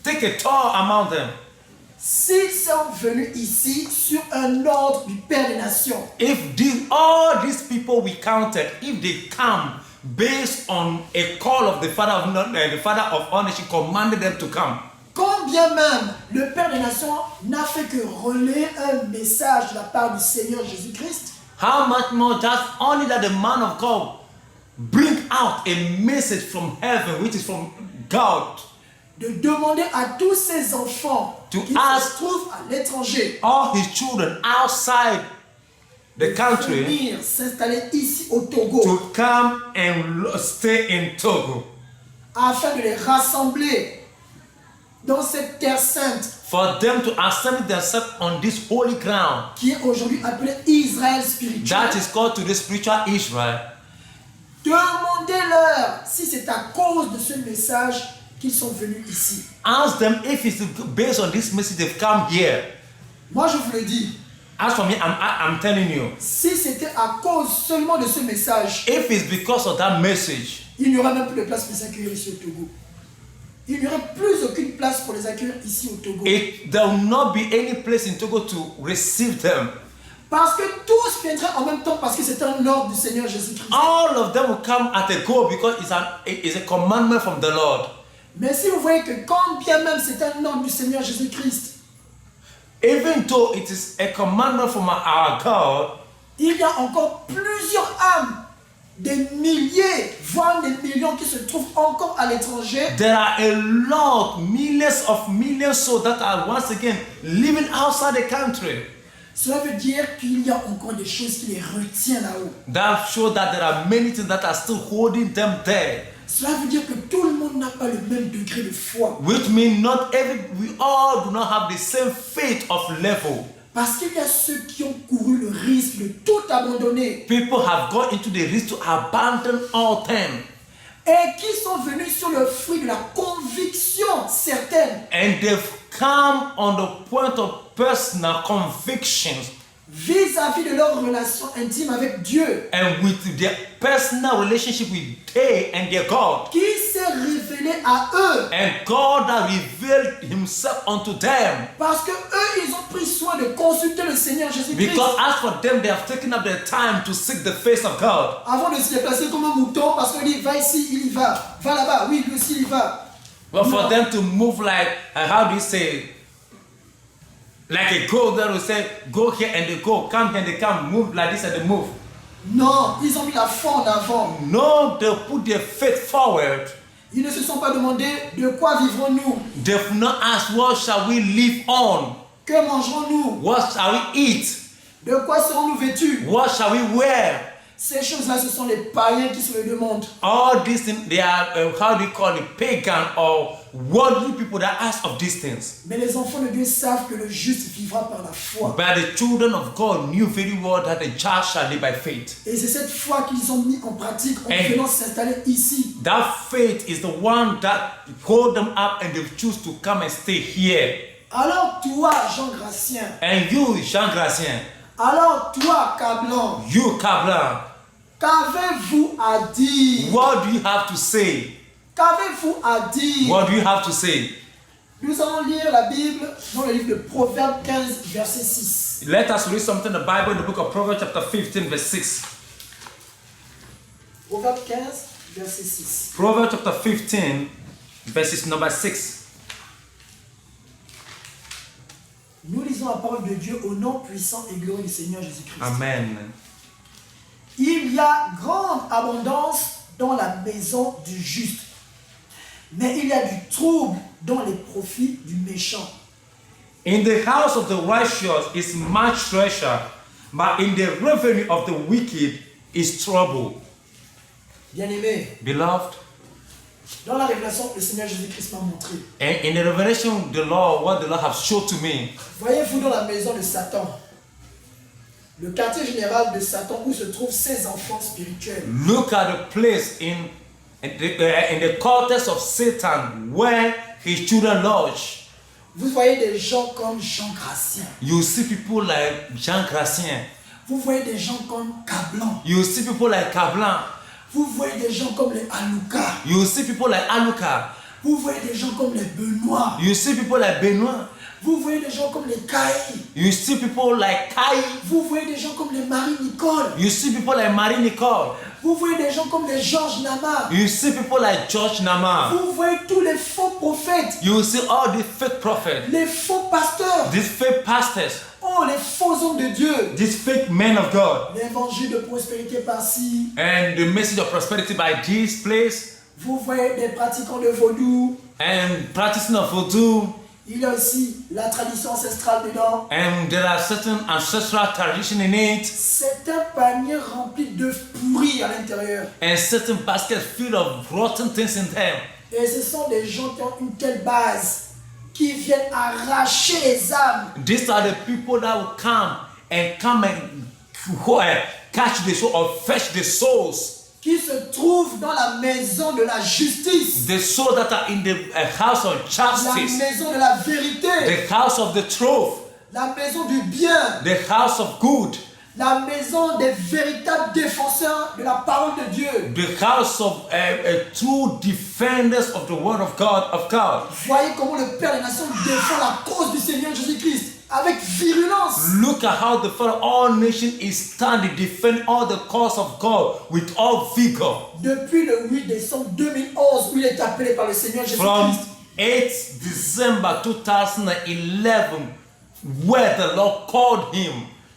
[SPEAKER 2] take a tour among them,
[SPEAKER 1] s'ils sont venus ici sur un ordre du Père des Nations,
[SPEAKER 2] if all these people we counted, if they come based on a call of the Father of all nations commanded them to come,
[SPEAKER 1] quand bien même le Père des Nations n'a fait que relayer un message de la part du Seigneur Jésus-Christ,
[SPEAKER 2] how much more just only that the man of God bring out a message from heaven, which is from God,
[SPEAKER 1] de demander à tous ces enfants
[SPEAKER 2] To
[SPEAKER 1] qui
[SPEAKER 2] ask-
[SPEAKER 1] se trouvent à l'étranger
[SPEAKER 2] all his children outside the
[SPEAKER 1] de
[SPEAKER 2] country
[SPEAKER 1] venir s'installer ici au Togo
[SPEAKER 2] to come and stay in Togo,
[SPEAKER 1] afin de les rassembler dans cette terre sainte
[SPEAKER 2] for them to assemble themselves on this holy ground
[SPEAKER 1] qui est aujourd'hui appelée Israël spirituel.
[SPEAKER 2] that is called to the spiritual Israel.
[SPEAKER 1] Demandez-leur si c'est à cause de ce message qu'ils sont venus ici.
[SPEAKER 2] Ask them if it's based on this message they've come here.
[SPEAKER 1] Moi, je vous le dis,
[SPEAKER 2] As for me, I'm telling you,
[SPEAKER 1] si c'était à cause seulement de ce message,
[SPEAKER 2] if it's because of that message,
[SPEAKER 1] il n'y aurait même plus de place pour les accueillir ici au Togo. Il n'y aurait plus aucune place pour les accueillir ici au Togo.
[SPEAKER 2] there will not be any place in Togo to receive them.
[SPEAKER 1] Parce que tous viendraient en même temps parce que c'est un ordre du Seigneur Jésus-Christ.
[SPEAKER 2] All of them will come at a go because it's a commandment from the Lord.
[SPEAKER 1] Mais si vous voyez que quand bien même c'est un ordre du Seigneur Jésus-Christ,
[SPEAKER 2] Even though it is a commandment from our God,
[SPEAKER 1] il y a encore plusieurs âmes, des milliers, voire des millions qui se trouvent encore à l'étranger,
[SPEAKER 2] there are a lot, millions souls that are once again living outside the country.
[SPEAKER 1] cela veut dire qu'il y a encore des choses qui les retiennent là-haut.
[SPEAKER 2] That show that there are many things that are still holding them there.
[SPEAKER 1] Cela veut dire que tout le monde n'a pas le même degré de foi.
[SPEAKER 2] Which means we all do not have the same faith of level.
[SPEAKER 1] Parce qu'il y a ceux qui ont couru le risque de tout abandonner
[SPEAKER 2] People have gone into the risk to abandon all them.
[SPEAKER 1] et qui sont venus sur le fruit de la conviction certaine
[SPEAKER 2] And they've come on the point of personal convictions
[SPEAKER 1] vis-à-vis de leur relation intime avec Dieu,
[SPEAKER 2] and with their personal relationship with they and their God.
[SPEAKER 1] qui s'est révélé à eux
[SPEAKER 2] And God has revealed himself unto them.
[SPEAKER 1] parce que eux ils ont pris soin de consulter le Seigneur Jésus-Christ
[SPEAKER 2] Because as for them, they have taken up their time to seek the face of God.
[SPEAKER 1] avant de se déplacer comme un mouton parce qu'on dit va ici, il y va là-bas, oui lui aussi il y va.
[SPEAKER 2] But for
[SPEAKER 1] No.
[SPEAKER 2] them to move like, how do you say, like a goat that will say, go here and they go, come here and they come, move like this and they move.
[SPEAKER 1] Non, ils ont mis la foi en avant.
[SPEAKER 2] No, they put their faith forward.
[SPEAKER 1] Ils ne se sont pas demandé de quoi vivrons-nous,
[SPEAKER 2] They've not asked, what shall we live on?
[SPEAKER 1] que mangerons-nous,
[SPEAKER 2] What shall we eat?
[SPEAKER 1] de quoi serons-nous vêtus.
[SPEAKER 2] What shall we wear?
[SPEAKER 1] Ces choses-là, ce sont les païens qui se le demandent.
[SPEAKER 2] All these things, they are, how do you call it, pagan or worldly people that ask of these things.
[SPEAKER 1] Mais les enfants de Dieu savent que le juste vivra par la foi.
[SPEAKER 2] But the children of God knew very well that the child shall live by faith.
[SPEAKER 1] Et c'est cette foi qu'ils ont mis en pratique en
[SPEAKER 2] Hey.
[SPEAKER 1] venant s'installer ici.
[SPEAKER 2] That faith is the one that hold them up and they choose to come and stay here.
[SPEAKER 1] Alors toi, Jean Gratien,
[SPEAKER 2] And you, Jean Gracien,
[SPEAKER 1] Alors toi, Kablan,
[SPEAKER 2] You Kablan,
[SPEAKER 1] qu'avez-vous à dire?
[SPEAKER 2] what do you have to say?
[SPEAKER 1] Qu'avez-vous à dire?
[SPEAKER 2] What do you have to say?
[SPEAKER 1] Nous allons lire la Bible dans le livre de Proverbes 15, verset 6.
[SPEAKER 2] Let us read something in the Bible in the book of Proverbs chapter 15 verse 6.
[SPEAKER 1] Proverbes 15, verset 6.
[SPEAKER 2] Proverbs chapter 15 verses number 6.
[SPEAKER 1] Nous lisons la parole de Dieu au nom puissant et glorieux du Seigneur Jésus-Christ.
[SPEAKER 2] Amen.
[SPEAKER 1] Il y a grande abondance dans la maison du juste, mais il y a du trouble dans les profits du méchant.
[SPEAKER 2] In the house of the righteous is much treasure, but in the revenue of the wicked is trouble.
[SPEAKER 1] Bien-aimé,
[SPEAKER 2] Beloved,
[SPEAKER 1] dans la révélation que le Seigneur Jésus-Christ m'a montré,
[SPEAKER 2] and in the revelation of the Lord, what the Lord has shown to me,
[SPEAKER 1] voyez-vous dans la maison de Satan, le quartier général de Satan où se trouvent ses enfants spirituels.
[SPEAKER 2] look at the place in the quarters of Satan where his children lodge.
[SPEAKER 1] Vous voyez des gens comme Jean Gratien.
[SPEAKER 2] You see people like Jean Gratien.
[SPEAKER 1] Vous voyez des gens comme Kablan.
[SPEAKER 2] You see people like Kablan.
[SPEAKER 1] Vous voyez des gens comme les Aluka.
[SPEAKER 2] You see people like Aluka.
[SPEAKER 1] Vous voyez des gens comme les Benoît.
[SPEAKER 2] You see people like Benoit.
[SPEAKER 1] Vous voyez des gens comme les Kai.
[SPEAKER 2] You see people like Kai.
[SPEAKER 1] Vous voyez des gens comme les Marie-Nicole.
[SPEAKER 2] You see people like Marie Nicole.
[SPEAKER 1] Vous voyez des gens comme les Georges Nama.
[SPEAKER 2] You see people like George Nama.
[SPEAKER 1] Vous voyez tous les faux prophètes.
[SPEAKER 2] You see all the fake prophets,
[SPEAKER 1] Les faux pasteurs.
[SPEAKER 2] these fake pastors,
[SPEAKER 1] Oh, les faux hommes de Dieu.
[SPEAKER 2] these fake men of God,
[SPEAKER 1] L'évangile de prospérité par-ci.
[SPEAKER 2] and the message of prosperity by this place,
[SPEAKER 1] Vous voyez des pratiquants de vaudou.
[SPEAKER 2] and practicing of voodoo,
[SPEAKER 1] Il y a aussi la tradition ancestrale dedans.
[SPEAKER 2] and there are certain ancestral tradition in it,
[SPEAKER 1] C'est un panier rempli d'œufs pourris à l'intérieur.
[SPEAKER 2] and certain baskets filled of rotten things in them.
[SPEAKER 1] Et ce sont des gens qui ont une telle base, qui viennent arracher les âmes.
[SPEAKER 2] These are the people that will come and catch the soul or fetch the souls.
[SPEAKER 1] Qui se trouvent dans la maison de la justice.
[SPEAKER 2] The souls that are in the house of
[SPEAKER 1] La
[SPEAKER 2] justice,
[SPEAKER 1] maison de la vérité.
[SPEAKER 2] the house of the truth,
[SPEAKER 1] La maison du bien.
[SPEAKER 2] the house of good,
[SPEAKER 1] La maison des véritables défenseurs de la parole de Dieu.
[SPEAKER 2] the house of true defenders of the word of God.
[SPEAKER 1] Voyez comment le Père des Nations défend la cause du Seigneur Jésus-Christ avec virulence.
[SPEAKER 2] Look at how the Father of all nations is standing, defend all the cause of God with all vigor.
[SPEAKER 1] Depuis le 8 décembre 2011, où il est appelé par le Seigneur
[SPEAKER 2] From
[SPEAKER 1] Jésus-Christ.
[SPEAKER 2] 8th December 2011, where the Lord called him,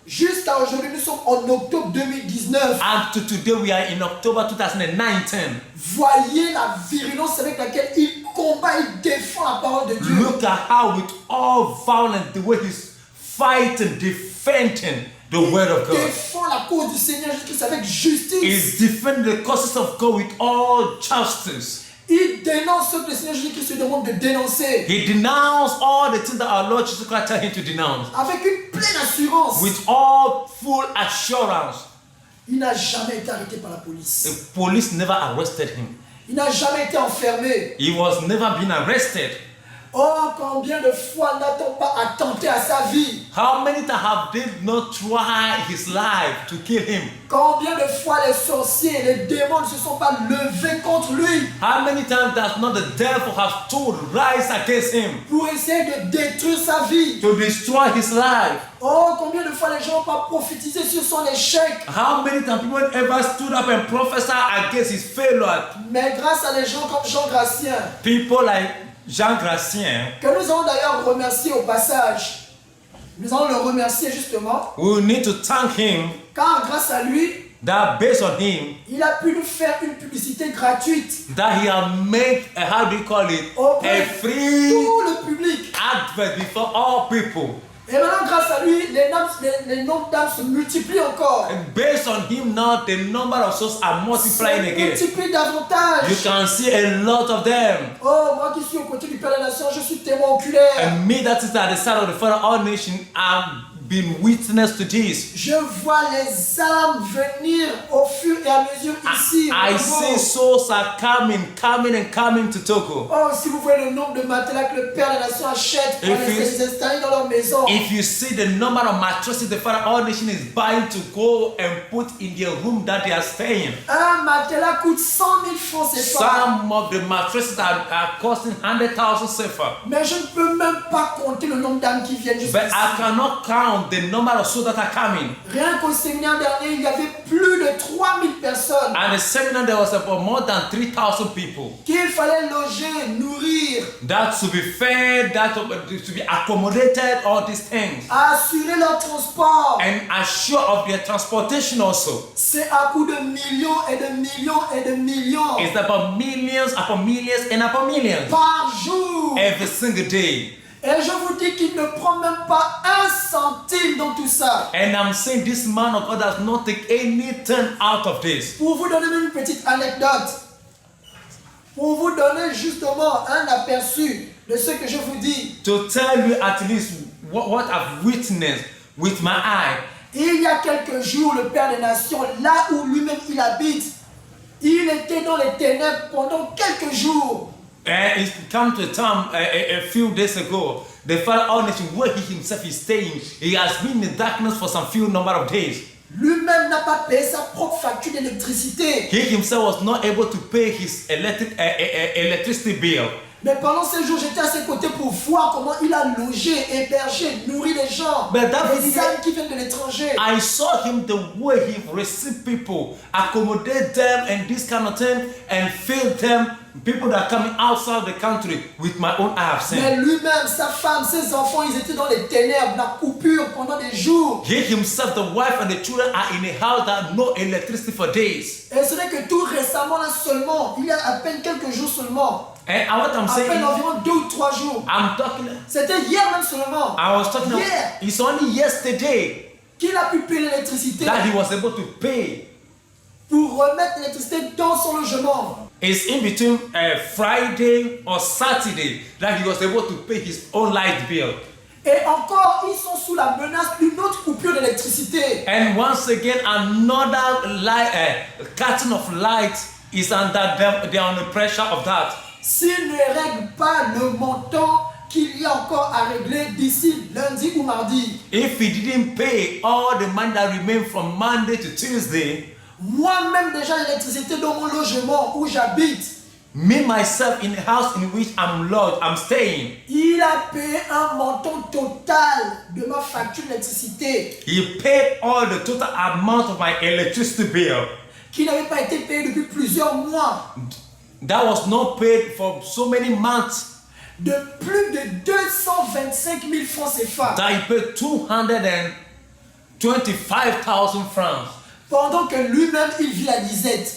[SPEAKER 1] Jusqu'à aujourd'hui, nous sommes en octobre 2019.
[SPEAKER 2] and to today we are in October 2019.
[SPEAKER 1] Voyez la virulence avec laquelle il combat, il défend la parole de Dieu.
[SPEAKER 2] Look at how with all violence, the way he's fighting, defending the word of
[SPEAKER 1] Il
[SPEAKER 2] God.
[SPEAKER 1] défend la cause du Seigneur Jésus-Christ avec justice.
[SPEAKER 2] He's defending the causes of God with all justice.
[SPEAKER 1] Il dénonce ce que le Seigneur Jésus-Christ se demande de dénoncer.
[SPEAKER 2] He denounced all the things that our Lord Jesus Christ tell him to denounce
[SPEAKER 1] Avec une pleine assurance.
[SPEAKER 2] with all full assurance.
[SPEAKER 1] Il n'a jamais été arrêté par la police.
[SPEAKER 2] The police never arrested him.
[SPEAKER 1] Il n'a jamais été enfermé.
[SPEAKER 2] He was never been arrested.
[SPEAKER 1] Oh, combien de fois n'a-t-on pas attenté à sa vie?
[SPEAKER 2] How many times have they not tried his life to kill him?
[SPEAKER 1] Combien de fois les sorciers, les démons ne se sont pas levés contre lui
[SPEAKER 2] How many times does not the devil have stood rise against him
[SPEAKER 1] pour essayer de détruire sa vie?
[SPEAKER 2] to destroy his life?
[SPEAKER 1] Oh, combien de fois les gens n'ont pas prophétisé sur son échec?
[SPEAKER 2] How many times people ever stood up and prophesied against his failure?
[SPEAKER 1] Mais grâce à des gens comme Jean Gratien,
[SPEAKER 2] People like Jean Gratien,
[SPEAKER 1] que nous allons d'ailleurs remercier au passage. Nous allons le remercier justement,
[SPEAKER 2] we need to thank him
[SPEAKER 1] car grâce à lui,
[SPEAKER 2] that based on him,
[SPEAKER 1] il a pu nous faire une publicité gratuite
[SPEAKER 2] that he had made a, how do you call it,
[SPEAKER 1] auprès
[SPEAKER 2] a
[SPEAKER 1] de
[SPEAKER 2] free
[SPEAKER 1] tout le public.
[SPEAKER 2] advert before all people.
[SPEAKER 1] Et maintenant, grâce à lui, les nombres d'âmes se multiplient encore.
[SPEAKER 2] And based on him now, the number of souls are multiplying
[SPEAKER 1] Se
[SPEAKER 2] again.
[SPEAKER 1] multiplient davantage.
[SPEAKER 2] You can see a lot of them.
[SPEAKER 1] Oh, moi qui suis aux côtés du Père des Nations, je suis témoin oculaire.
[SPEAKER 2] And me that is at the side of the Father of all nations, I'm been witness to this.
[SPEAKER 1] Je vois les âmes venir au fur et à mesure ici.
[SPEAKER 2] I
[SPEAKER 1] au
[SPEAKER 2] see
[SPEAKER 1] Togo.
[SPEAKER 2] souls are coming to Togo.
[SPEAKER 1] Oh, si vous voyez le nombre de matelas que le Père des Nations achète pour
[SPEAKER 2] If you-
[SPEAKER 1] les installer dans leur maison.
[SPEAKER 2] If you see the number of mattresses the Father All Nation is buying to go and put in their room that they are staying.
[SPEAKER 1] Un matelas coûte 100 000 francs CFA.
[SPEAKER 2] Some of the mattresses are costing 100,000 CFA.
[SPEAKER 1] Mais je ne peux même pas compter le nombre d'âmes qui viennent jusqu'ici.
[SPEAKER 2] But I cannot count the number of souls that are coming.
[SPEAKER 1] Rien qu'au séminaire dernier, il y avait plus de 3000 personnes
[SPEAKER 2] And the seminar there was about more than 3,000 people
[SPEAKER 1] qu'il fallait loger, nourrir,
[SPEAKER 2] that to be fed, that to be accommodated, all these things,
[SPEAKER 1] assurer leur transport.
[SPEAKER 2] and assure of their transportation also.
[SPEAKER 1] C'est à coup de millions et de millions et de millions
[SPEAKER 2] It's about millions upon millions and upon millions
[SPEAKER 1] par jour.
[SPEAKER 2] every single day.
[SPEAKER 1] Et je vous dis qu'il ne prend même pas un centime dans tout ça.
[SPEAKER 2] And I'm saying this man of God does not take anything out of this.
[SPEAKER 1] Pour vous donner une petite anecdote, pour vous donner justement un aperçu de ce que je vous dis,
[SPEAKER 2] To tell you at least what I've witnessed with my eye.
[SPEAKER 1] il y a quelques jours, le Père des Nations, là où lui-même il habite, il était dans les ténèbres pendant quelques jours.
[SPEAKER 2] And it come to a time a few days ago, the Father All Nation, where he himself is staying, he has been in darkness for some few number of days.
[SPEAKER 1] Lui-même n'a pas payé sa propre facture d'électricité.
[SPEAKER 2] He himself was not able to pay his electricity bill.
[SPEAKER 1] Mais pendant ces jours, j'étais à ses côtés pour voir comment il a logé, hébergé, nourri les gens,
[SPEAKER 2] Mais that
[SPEAKER 1] les
[SPEAKER 2] was-
[SPEAKER 1] âmes qui viennent de l'étranger.
[SPEAKER 2] I saw him the way he received people, accommodate them and this kind of thing, and fill them, people that are coming outside the country, with my own eye have seen.
[SPEAKER 1] Mais lui-même, sa femme, ses enfants, ils étaient dans les ténèbres, la coupure pendant des jours.
[SPEAKER 2] He himself, the wife and the children are in a house that no electricity for days.
[SPEAKER 1] Et ce n'est que tout récemment, là seulement, il y a à peine quelques jours seulement,
[SPEAKER 2] And what I'm
[SPEAKER 1] à peine
[SPEAKER 2] saying,
[SPEAKER 1] environ 2 ou 3 jours.
[SPEAKER 2] I'm talking,
[SPEAKER 1] C'était hier même seulement
[SPEAKER 2] I was talking about,
[SPEAKER 1] Yeah.
[SPEAKER 2] it's only yesterday
[SPEAKER 1] qu'il a pu payer l'électricité
[SPEAKER 2] that he was able to pay.
[SPEAKER 1] pour remettre l'électricité dans son logement.
[SPEAKER 2] It's in between Friday or Saturday that he was able to pay his own light bill.
[SPEAKER 1] Et encore, ils sont sous la menace d'une autre coupure d'électricité.
[SPEAKER 2] And once again, another curtain of light is under them. They are under pressure of that.
[SPEAKER 1] S'il ne règle pas le montant qu'il y a encore à régler d'ici lundi ou mardi,
[SPEAKER 2] If he didn't pay all the money that remained from Monday to Tuesday,
[SPEAKER 1] moi-même déjà l'électricité dans mon logement où j'habite,
[SPEAKER 2] me myself in the house in which I'm lodged, I'm staying,
[SPEAKER 1] il a payé un montant total de ma facture d'électricité
[SPEAKER 2] he paid all the total amount of my electricity bill.
[SPEAKER 1] qui n'avait pas été payé depuis plusieurs mois,
[SPEAKER 2] That was not paid for so many months.
[SPEAKER 1] de plus de 225 000 francs CFA,
[SPEAKER 2] That he paid 225,000 francs.
[SPEAKER 1] pendant que lui-même il vit la disette.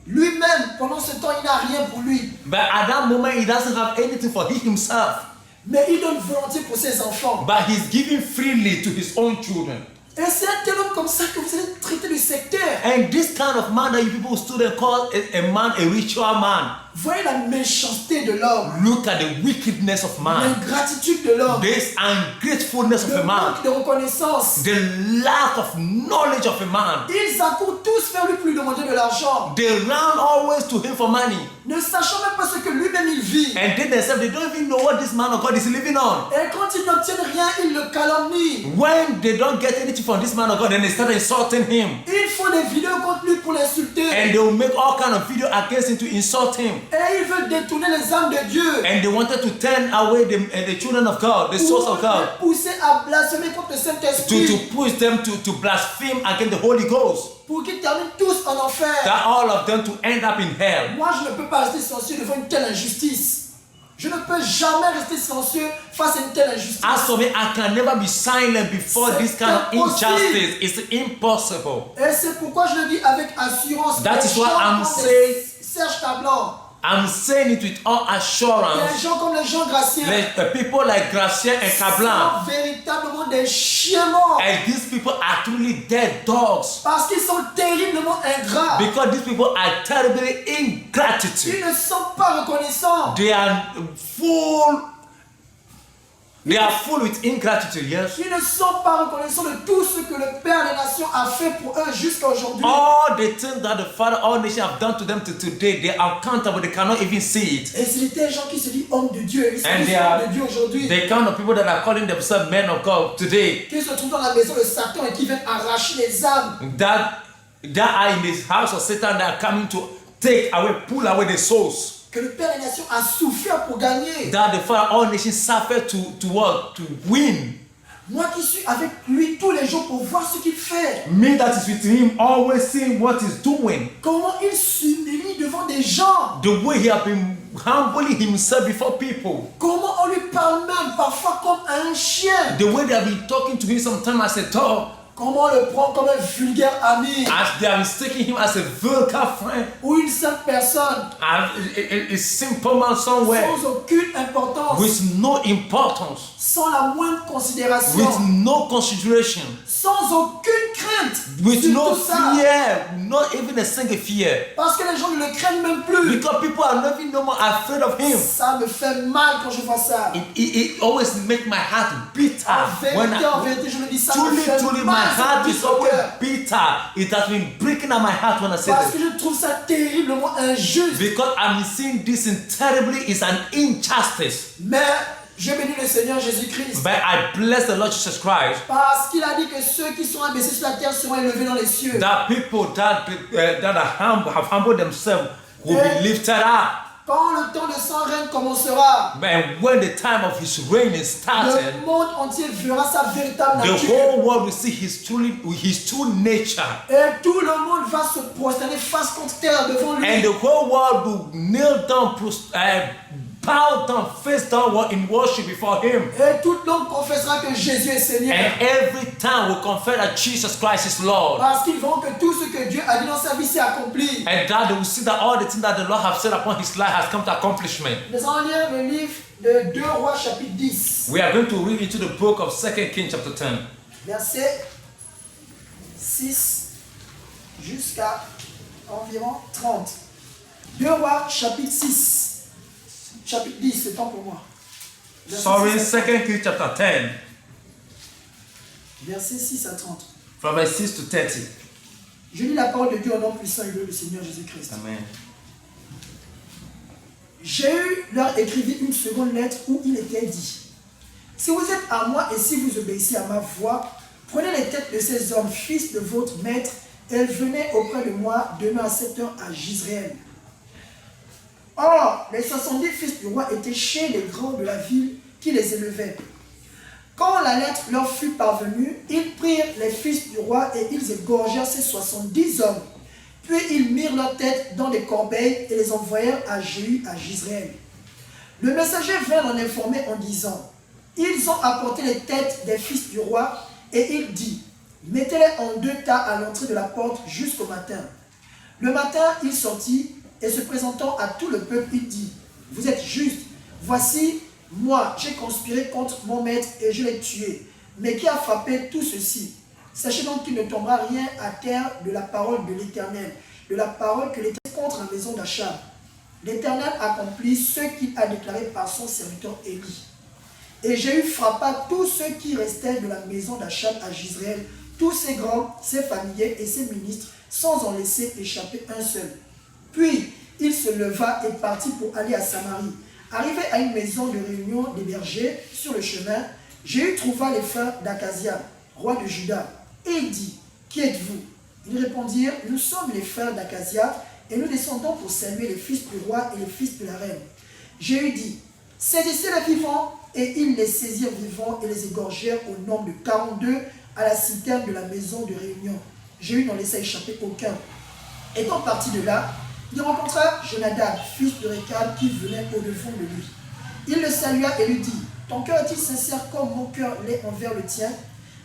[SPEAKER 1] Lui-même, pendant ce temps, il n'a rien pour lui,
[SPEAKER 2] But at that moment, he doesn't have anything for himself.
[SPEAKER 1] mais il donne volontiers pour ses enfants.
[SPEAKER 2] But he's giving freely to his own children.
[SPEAKER 1] Et c'est un tel homme comme ça que vous allez traiter le secteur.
[SPEAKER 2] And this kind of man that you people stood call a man a ritual man.
[SPEAKER 1] Voyez la méchanceté de l'homme,
[SPEAKER 2] Look at the wickedness of man.
[SPEAKER 1] l'ingratitude de l'homme,
[SPEAKER 2] This ungratefulness of
[SPEAKER 1] le
[SPEAKER 2] a man.
[SPEAKER 1] manque de reconnaissance.
[SPEAKER 2] The lack of knowledge of a man.
[SPEAKER 1] Ils accourent tous vers lui pour lui demander de l'argent,
[SPEAKER 2] They run always to him for money.
[SPEAKER 1] ne sachant même pas ce que lui-même il vit.
[SPEAKER 2] And they themselves, they don't even know what this man of God is living on.
[SPEAKER 1] Et quand ils n'obtiennent rien, ils le calomnient.
[SPEAKER 2] When they don't get anything from this man of God, then they start insulting him.
[SPEAKER 1] Ils font des vidéos contre lui pour l'insulter.
[SPEAKER 2] And they will make all kind of video against him to insult him.
[SPEAKER 1] Et ils veulent détourner les âmes de Dieu.
[SPEAKER 2] And they wanted to turn away the children of God, the souls
[SPEAKER 1] Pour
[SPEAKER 2] of God,
[SPEAKER 1] les pousser à blasphémer contre le
[SPEAKER 2] to
[SPEAKER 1] Saint-Esprit.
[SPEAKER 2] push them to blaspheme against the Holy Ghost.
[SPEAKER 1] Pour qu'ils terminent tous en enfer.
[SPEAKER 2] That all of them to end up in hell.
[SPEAKER 1] Moi, je ne peux pas rester silencieux devant une telle injustice. Je ne peux jamais rester silencieux face à une telle injustice.
[SPEAKER 2] As for me, I can never be silent before
[SPEAKER 1] C'est
[SPEAKER 2] this kind of
[SPEAKER 1] impossible.
[SPEAKER 2] injustice. It's impossible.
[SPEAKER 1] Et c'est pourquoi je le dis avec assurance.
[SPEAKER 2] That
[SPEAKER 1] Les
[SPEAKER 2] is why
[SPEAKER 1] gens
[SPEAKER 2] I'm
[SPEAKER 1] comme
[SPEAKER 2] saying-
[SPEAKER 1] Serge Tablan,
[SPEAKER 2] I'm saying it with all
[SPEAKER 1] les
[SPEAKER 2] assurance.
[SPEAKER 1] gens comme les Jean Gracien,
[SPEAKER 2] The people like Gracien and Kablan,
[SPEAKER 1] sont véritablement des chiens morts.
[SPEAKER 2] and these people are truly dead dogs.
[SPEAKER 1] Parce qu'ils sont terriblement ingrats.
[SPEAKER 2] Because these people are terribly ingratitude.
[SPEAKER 1] Ils ne sont pas reconnaissants.
[SPEAKER 2] They are full They are full with ingratitude, yes.
[SPEAKER 1] Ils ne sont pas reconnaissants de tout ce que le Père des Nations a fait pour eux jusqu'à aujourd'hui.
[SPEAKER 2] All the things that the Father, all nations have done to them to today, they are accountable. They cannot even see it.
[SPEAKER 1] Et c'est des gens qui se disent hommes de Dieu. Ils sont
[SPEAKER 2] And they
[SPEAKER 1] hommes
[SPEAKER 2] are
[SPEAKER 1] de Dieu aujourd'hui.
[SPEAKER 2] the kind of people that are calling themselves men of God today.
[SPEAKER 1] Qui se trouvent dans la maison de Satan et qui viennent arracher les âmes.
[SPEAKER 2] That are in this house of Satan that are coming to take away, pull away the souls.
[SPEAKER 1] Que le Père des Nations a souffert pour gagner.
[SPEAKER 2] That the Father, all nations suffer to what? To win.
[SPEAKER 1] Moi qui suis avec lui tous les jours pour voir ce qu'il fait.
[SPEAKER 2] Me that is with him, always seeing what he's doing.
[SPEAKER 1] Comment il s'humilie devant des gens.
[SPEAKER 2] The way he has been humbling himself before people.
[SPEAKER 1] Comment on lui parle même parfois comme un chien.
[SPEAKER 2] The way they have been talking to him sometimes as a dog.
[SPEAKER 1] Comment on le prend comme un vulgaire ami.
[SPEAKER 2] As they are mistaking him as a vulgar friend.
[SPEAKER 1] Ou une simple personne.
[SPEAKER 2] A simple man somewhere.
[SPEAKER 1] Sans aucune importance.
[SPEAKER 2] With no importance.
[SPEAKER 1] Sans la moindre considération.
[SPEAKER 2] With no consideration.
[SPEAKER 1] Sans aucune crainte.
[SPEAKER 2] With no
[SPEAKER 1] ça.
[SPEAKER 2] fear. Not even a single fear.
[SPEAKER 1] Parce que les gens ne le craignent même plus.
[SPEAKER 2] Because people are not even no more afraid of him.
[SPEAKER 1] Ça me fait mal quand je vois ça.
[SPEAKER 2] It always makes my heart bitter.
[SPEAKER 1] En vérité, je me dis ça.
[SPEAKER 2] Truly, my heart is always bitter. It has been breaking at my heart when I say
[SPEAKER 1] Parce
[SPEAKER 2] this.
[SPEAKER 1] que je trouve ça terriblement injuste.
[SPEAKER 2] Because I'm seeing this in terribly is an injustice.
[SPEAKER 1] Mais je bénis le Seigneur Jésus-Christ.
[SPEAKER 2] But I bless the Lord Jesus Christ.
[SPEAKER 1] Parce qu'il a dit que ceux qui sont abaissés sur la terre seront élevés dans les cieux.
[SPEAKER 2] That people that have humbled themselves will be lifted up.
[SPEAKER 1] Quand le temps de son règne commencera,
[SPEAKER 2] And when the time of his reign is started,
[SPEAKER 1] le monde entier verra sa véritable
[SPEAKER 2] the
[SPEAKER 1] nature.
[SPEAKER 2] whole world will see his true nature.
[SPEAKER 1] Et tout le monde va se prosterner face contre terre devant lui.
[SPEAKER 2] And the whole world will kneel down, bow down, face downward in worship before him.
[SPEAKER 1] Et toute langue confessera que Jésus est Seigneur.
[SPEAKER 2] And every tongue will confess that Jesus Christ is Lord.
[SPEAKER 1] Parce qu'ils verront que tout ce que Dieu a dit dans sa vie s'est accompli.
[SPEAKER 2] And that they will see that all the things that the Lord has said upon his life has come to accomplishment.
[SPEAKER 1] Nous allons lire le livre de 2 Rois chapitre 10.
[SPEAKER 2] We are going to read into the book of 2 Kings chapter 10.
[SPEAKER 1] Verset 6 jusqu'à environ 30. 2 Rois chapitre 6. Chapitre 10, c'est temps pour moi.
[SPEAKER 2] Sorry, 2 Kings chapter 10.
[SPEAKER 1] Verset 6 à 30.
[SPEAKER 2] From verse 6 to 30.
[SPEAKER 1] Je lis la parole de Dieu au nom puissant et glorieux du Seigneur Jésus-Christ.
[SPEAKER 2] Amen.
[SPEAKER 1] Jéhu leur écrivit une seconde lettre où il était dit: si vous êtes à moi et si vous obéissez à ma voix, prenez les têtes de ces hommes, fils de votre maître, et venez auprès de moi demain à 7 heures à Jizréel. Or, les 70 fils du roi étaient chez les grands de la ville qui les élevaient. Quand la lettre leur fut parvenue, ils prirent les fils du roi et ils égorgèrent ces 70 hommes. Puis ils mirent leurs têtes dans des corbeilles et les envoyèrent à Jéhu à Jizréel. Le messager vint en informer en disant: ils ont apporté les têtes des fils du roi, et il dit: mettez-les en 2 tas à l'entrée de la porte jusqu'au matin. Le matin, il sortit, et se présentant à tout le peuple, il dit: vous êtes justes, voici, moi, j'ai conspiré contre mon maître et je l'ai tué. Mais qui a frappé tout ceci? Sachez donc qu'il ne tombera rien à terre de la parole de l'Éternel, de la parole que l'Éternel contre la maison d'Achab. L'Éternel accomplit ce qu'il a déclaré par son serviteur Élie. Et Jéhu frappa tous ceux qui restaient de la maison d'Achab à Jizréel, tous ses grands, ses familiers et ses ministres, sans en laisser échapper un seul. Puis il se leva et partit pour aller à Samarie. Arrivé à une maison de réunion des bergers, sur le chemin, Jéhu trouva les frères d'Akazia, roi de Juda, et il dit: qui êtes-vous? Ils répondirent: nous sommes les frères d'Akazia, et nous descendons pour saluer les fils du roi et les fils de la reine. Jéhu dit: saisissez les vivants, et ils les saisirent vivants et les égorgèrent au nombre de 42 à la citerne de la maison de réunion. Jéhu n'en laissa échapper aucun. Étant parti de là, il rencontra Jonadab, fils de Récab, qui venait au-devant de lui. Il le salua et lui dit: ton cœur est-il sincère comme mon cœur l'est envers le tien?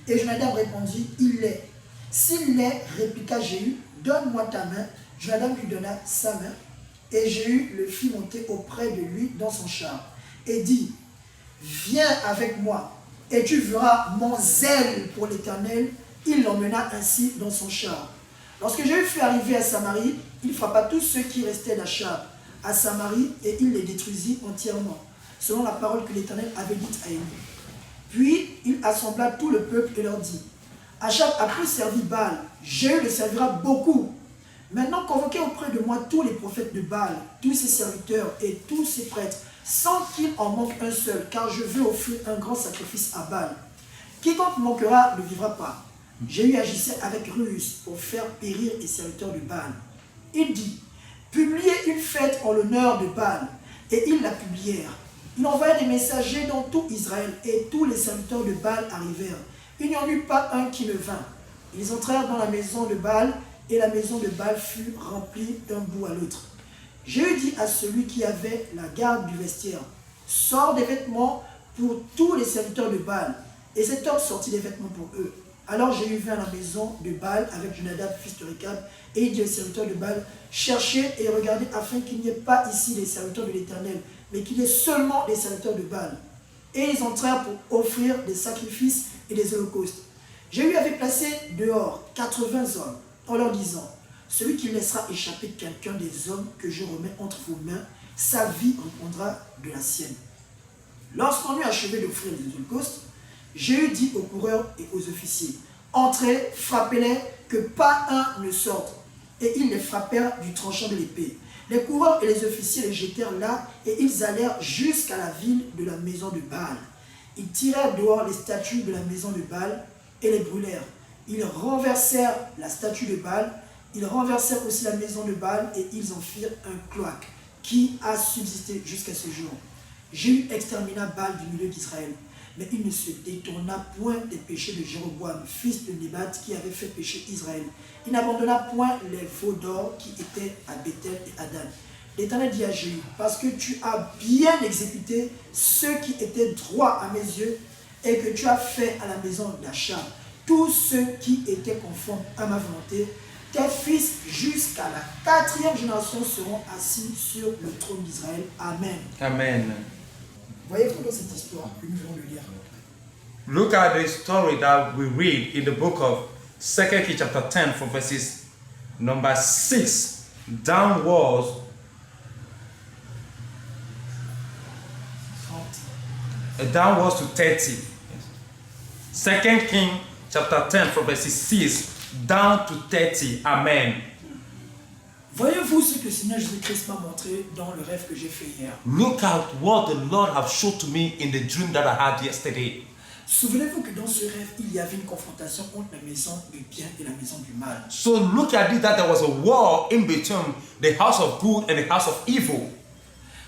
[SPEAKER 1] Et Jonadab répondit: il l'est. S'il l'est, répliqua Jéhu, donne-moi ta main. Jonadab lui donna sa main, et Jéhu le fit monter auprès de lui dans son char, et dit: viens avec moi, et tu verras mon zèle pour l'Éternel. Il l'emmena ainsi dans son char. Lorsque Jéhu fut arrivé à Samarie, il frappa tous ceux qui restaient d'Achab à Samarie, et il les détruisit entièrement, selon la parole que l'Éternel avait dite à Élie. Puis il assembla tout le peuple et leur dit, Achab a peu servi Baal, Jéhu le servira beaucoup. Maintenant convoquez auprès de moi tous les prophètes de Baal, tous ses serviteurs et tous ses prêtres, sans qu'il en manque un seul, car je veux offrir un grand sacrifice à Baal. Quiconque manquera ne vivra pas. Jéhu agissait avec ruse pour faire périr les serviteurs de Baal. Il dit, publiez une fête en l'honneur de Baal, et ils la publièrent. Il envoya des messagers dans tout Israël, et tous les serviteurs de Baal arrivèrent. Il n'y en eut pas un qui ne vint. Ils entrèrent dans la maison de Baal, et la maison de Baal fut remplie d'un bout à l'autre. Jéhu dit à celui qui avait la garde du vestiaire, sors des vêtements pour tous les serviteurs de Baal. Et cet homme sortit des vêtements pour eux. Alors Jéhu vint à la maison de Baal avec Jonadab, fils de Rekab, et il dit aux serviteurs de Baal, cherchez et regardez afin qu'il n'y ait pas ici les serviteurs de l'Éternel, mais qu'il y ait seulement les serviteurs de Baal. Et ils entrèrent pour offrir des sacrifices et des holocaustes. Jéhu avait placé dehors 80 hommes, en leur disant, celui qui laissera échapper quelqu'un des hommes que je remets entre vos mains, sa vie répondra de la sienne. Lorsqu'on eut achevé d'offrir les holocaustes, Jéhu dit aux coureurs et aux officiers, entrez, frappez-les, que pas un ne sorte. Et ils les frappèrent du tranchant de l'épée. Les coureurs et les officiers les jetèrent là, et ils allèrent jusqu'à la ville de la maison de Baal. Ils tirèrent dehors les statues de la maison de Baal et les brûlèrent. Ils renversèrent la statue de Baal, ils renversèrent aussi la maison de Baal, et ils en firent un cloaque qui a subsisté jusqu'à ce jour. Jéhu extermina Baal du milieu d'Israël. Mais il ne se détourna point des péchés de Jéroboam, fils de Nébat, qui avait fait pécher Israël. Il n'abandonna point les veaux d'or qui étaient à Bethel et à Dan. L'Éternel dit à Jéhu, parce que tu as bien exécuté ce qui était droit à mes yeux, et que tu as fait à la maison d'Achab tout ce qui était conforme à ma volonté, tes fils jusqu'à la 4e génération seront assis sur le trône d'Israël. Amen.
[SPEAKER 2] Amen.
[SPEAKER 1] Voyez-vous dans cette histoire que nous allons le lire.
[SPEAKER 2] Look at the story that we read in the book of 2 Kings chapter 10 from verses number 6 downwards to 30. 2 Kings chapter 10 from verses 6 down to 30. Amen.
[SPEAKER 1] Voyez-vous ce que le Seigneur Jésus-Christ m'a montré dans le rêve que j'ai fait hier.
[SPEAKER 2] Look at what the Lord have shown to me in the dream that I had yesterday.
[SPEAKER 1] Souvenez-vous que dans ce rêve, il y avait une confrontation entre la maison du bien et la maison du mal.
[SPEAKER 2] So look at it that there was a war in between the house of good and the house of evil.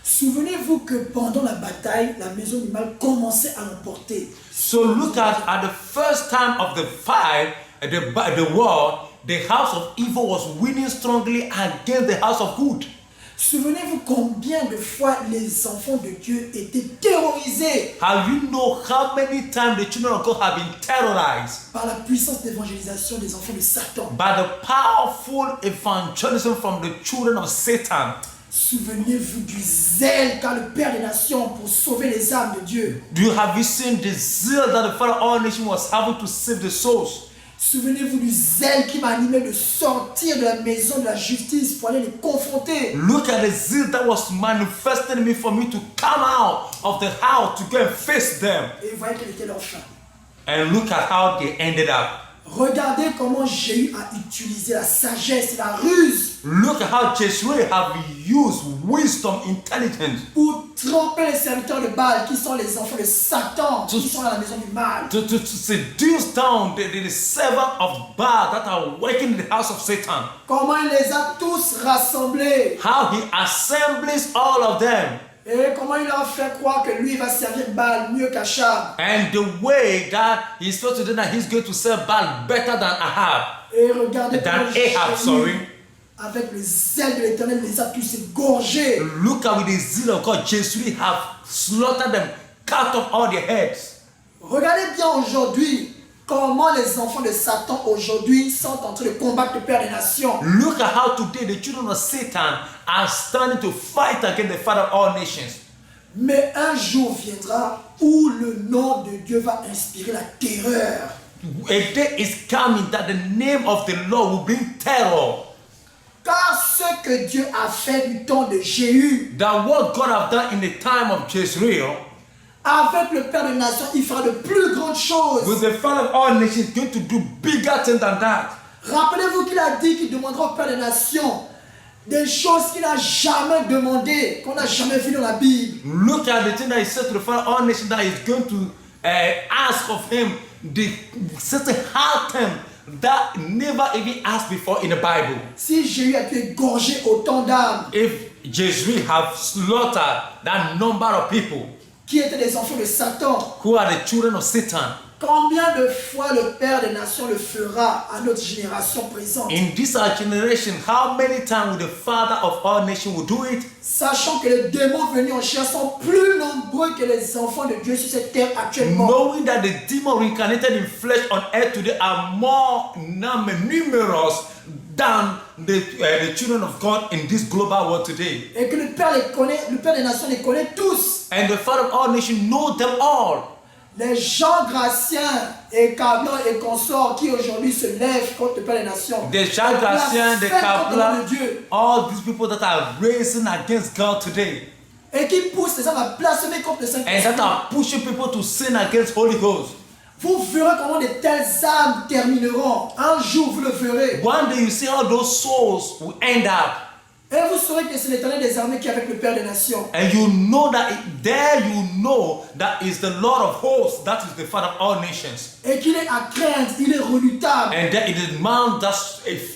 [SPEAKER 1] Souvenez-vous que pendant la bataille, la maison du mal commençait à l'emporter.
[SPEAKER 2] So look at the first time of the fight, the war, the house of evil was winning strongly against the house of good.
[SPEAKER 1] Souvenez-vous combien de fois les enfants de Dieu étaient terrorisés.
[SPEAKER 2] Have you know how many times the children of God have been terrorized
[SPEAKER 1] par la puissance d'évangélisation des enfants de Satan.
[SPEAKER 2] by the powerful evangelism from the children of Satan?
[SPEAKER 1] Souvenez-vous du zèle qu'a le Père des Nations pour sauver les âmes de Dieu.
[SPEAKER 2] Have you seen the zeal that the Father of all nations was having to save the souls?
[SPEAKER 1] Souvenez-vous du zèle qui m'a animé de sortir de la maison de la justice pour aller les confronter.
[SPEAKER 2] Look at the zeal that was manifested in me for me to come out of the house to go and face them.
[SPEAKER 1] Et vous voyez quel était leur fin.
[SPEAKER 2] And look at how they ended up.
[SPEAKER 1] Regardez comment Jéhu a utilisé la sagesse et la ruse.
[SPEAKER 2] Look at how Jezreel have used wisdom, intelligence
[SPEAKER 1] pour tromper les serviteurs de Baal qui sont les enfants de Satan, qui sont dans la maison du mal.
[SPEAKER 2] to seduce down the servant of Baal that are working in the house of Satan.
[SPEAKER 1] Comment il les a tous rassemblés.
[SPEAKER 2] How he assembles all of them.
[SPEAKER 1] Et comment il leur fait croire que lui va servir Baal mieux qu'Achab.
[SPEAKER 2] And the way that he's supposed to do that, he's going to serve Baal better than Ahab.
[SPEAKER 1] Et regardez
[SPEAKER 2] Than
[SPEAKER 1] comment
[SPEAKER 2] Ahab, sorry.
[SPEAKER 1] avec le zèle de l'Éternel, les a tous égorgés.
[SPEAKER 2] Look at with the zeal of God, Jezreel have slaughtered them, cut off all their heads.
[SPEAKER 1] Regardez bien aujourd'hui comment les enfants de Satan aujourd'hui sont en train de combattre le Père des Nations.
[SPEAKER 2] Look at how today the children of Satan are standing to fight against the Father of all nations.
[SPEAKER 1] Mais un jour viendra où le nom de Dieu va inspirer la terreur.
[SPEAKER 2] A day is coming that the name of the Lord will bring terror.
[SPEAKER 1] Car ce que Dieu a fait du temps de Jéhu,
[SPEAKER 2] That what God have done in the time of Jezreel
[SPEAKER 1] Avec le Père des Nations, il fera de plus grandes choses.
[SPEAKER 2] With the Father of all nations, he's going to do bigger things than that.
[SPEAKER 1] Rappelez-vous qu'il a dit qu'il demandera au Père des Nations des choses qu'il n'a jamais demandées, qu'on n'a jamais vues dans la Bible.
[SPEAKER 2] Look at the thing that he said to the Father of all nations, that he's going to ask of him the certain hard thing that never even asked before in the Bible.
[SPEAKER 1] Si Jésus a pu égorger autant d'âmes
[SPEAKER 2] If Jesus have slaughtered that number of people
[SPEAKER 1] qui étaient des enfants de Satan,
[SPEAKER 2] who are the children of Satan,
[SPEAKER 1] combien de fois le Père des Nations le fera à notre génération présente?
[SPEAKER 2] in this our generation, how many times will the Father of all nations will do it?
[SPEAKER 1] Sachant que les démons venus en chair sont plus nombreux que les enfants de Dieu sur cette terre actuellement.
[SPEAKER 2] Knowing that the demons reincarnated in flesh on earth today are more numerous than the children of God in this global world today.
[SPEAKER 1] Et que le Père les connaît, le Père des Nations les connaît tous.
[SPEAKER 2] And the Father of all nations knows them all.
[SPEAKER 1] Les gens graciens et Kablan et consorts qui aujourd'hui se lèvent contre le Père des Nations.
[SPEAKER 2] The Jean Gracien, the Kablan,
[SPEAKER 1] de Dieu.
[SPEAKER 2] all these people that are raising against God today.
[SPEAKER 1] Et qui poussent les hommes à blasphémer contre le
[SPEAKER 2] And that
[SPEAKER 1] Saint-Esprit.
[SPEAKER 2] are pushing people to sin against Holy Ghost.
[SPEAKER 1] Vous verrez comment de telles âmes termineront. Un jour, vous le verrez.
[SPEAKER 2] One day you see how those souls will end up.
[SPEAKER 1] Et vous saurez que c'est l'Éternel des armées qui est avec le Père des Nations.
[SPEAKER 2] And you know that there you know that is the Lord of hosts, that is the Father of all nations.
[SPEAKER 1] Et qu'il est à craindre, il est redoutable.
[SPEAKER 2] And that it is man that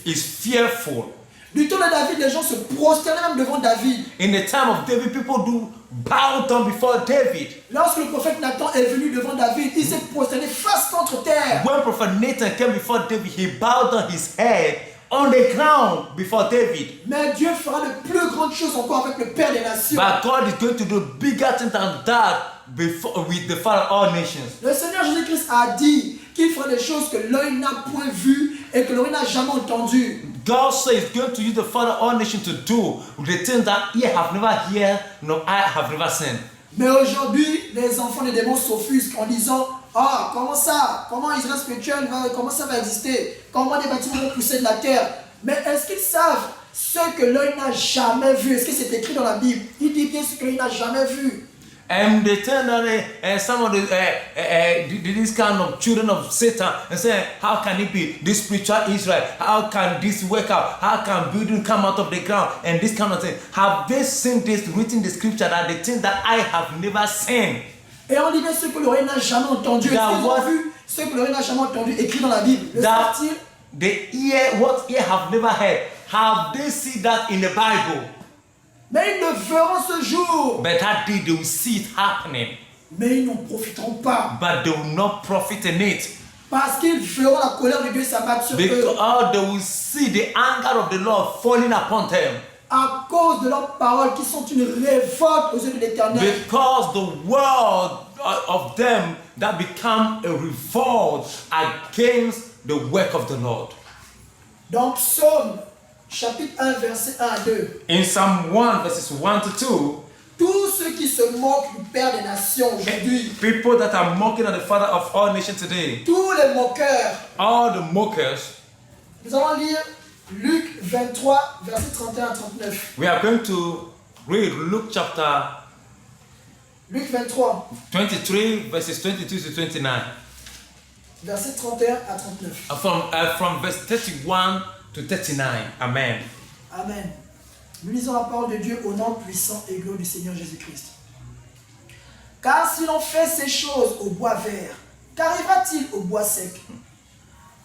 [SPEAKER 2] is fearful.
[SPEAKER 1] Du temps de David, les gens se prosternaient même devant David.
[SPEAKER 2] In the time of David, people do bow down before David.
[SPEAKER 1] Lorsque le prophète Nathan est venu devant David, il s'est prosterné face contre terre.
[SPEAKER 2] When Prophet Nathan came before David, he bowed down his head on the ground before David.
[SPEAKER 1] Mais Dieu fera de plus grandes choses encore avec le Père des Nations.
[SPEAKER 2] But God is going to do bigger things than that before, with the Father of all nations.
[SPEAKER 1] Le Seigneur Jésus-Christ a dit qu'il fera des choses que l'œil n'a point vues et que l'oreille n'a jamais entendues.
[SPEAKER 2] God says he's going to use the Father of all nations to do the things that ear have never heard, nor eye have never seen.
[SPEAKER 1] Mais aujourd'hui, les enfants des démons s'offusquent en disant: ah, comment ça? Comment Israël spirituel comment ça va exister? Comment des bâtiments vont pousser de la terre? Mais est-ce qu'ils savent ce que l'œil n'a jamais vu? Est-ce que c'est écrit dans la Bible? Il dit bien ce que l'œil n'a jamais vu.
[SPEAKER 2] And they turn that some of this kind of children of Satan and say, how can it be this spiritual Israel? How can this work out? How can building come out of the ground? And this kind of thing. Have they seen this written in the scripture that the things that I have never seen?
[SPEAKER 1] Et on dit bien ce que l'oreille n'a jamais entendu. Est-ce qu'ils ont vu ce que l'oreille n'a jamais entendu écrit dans la Bible? Le savent-ils?
[SPEAKER 2] The ear, what ear have never heard, have they seen that in the Bible?
[SPEAKER 1] Mais ils le verront ce jour.
[SPEAKER 2] But that day they will see it happening.
[SPEAKER 1] Mais ils n'en profiteront pas.
[SPEAKER 2] But they will not profit in it.
[SPEAKER 1] Parce qu'ils verront la colère de Dieu s'abattre sur eux.
[SPEAKER 2] Because they will see the anger of the Lord falling upon them.
[SPEAKER 1] À cause de leurs paroles qui sont une révolte aux yeux de l'Éternel.
[SPEAKER 2] Because the word of them that become a revolt against the work of the Lord.
[SPEAKER 1] Dans Psaume chapitre 1 verset 1 à 2.
[SPEAKER 2] In Psalm 1 verses 1 to 2.
[SPEAKER 1] Tous ceux qui se moquent du Père des Nations aujourd'hui.
[SPEAKER 2] People that are mocking at the Father of all nations today.
[SPEAKER 1] Tous les moqueurs.
[SPEAKER 2] All the mockers.
[SPEAKER 1] Nous allons lire Luc 23 verset 31 à 39.
[SPEAKER 2] We are going to read Luke chapter
[SPEAKER 1] Luc 23
[SPEAKER 2] 23 verses 22 to 29.
[SPEAKER 1] verset 31 à 39.
[SPEAKER 2] From verse 31 to 39. Amen.
[SPEAKER 1] Amen. Nous lisons la parole de Dieu au nom puissant et glorieux du Seigneur Jésus-Christ. Car si l'on fait ces choses au bois vert, qu'arrivera-t-il au bois sec?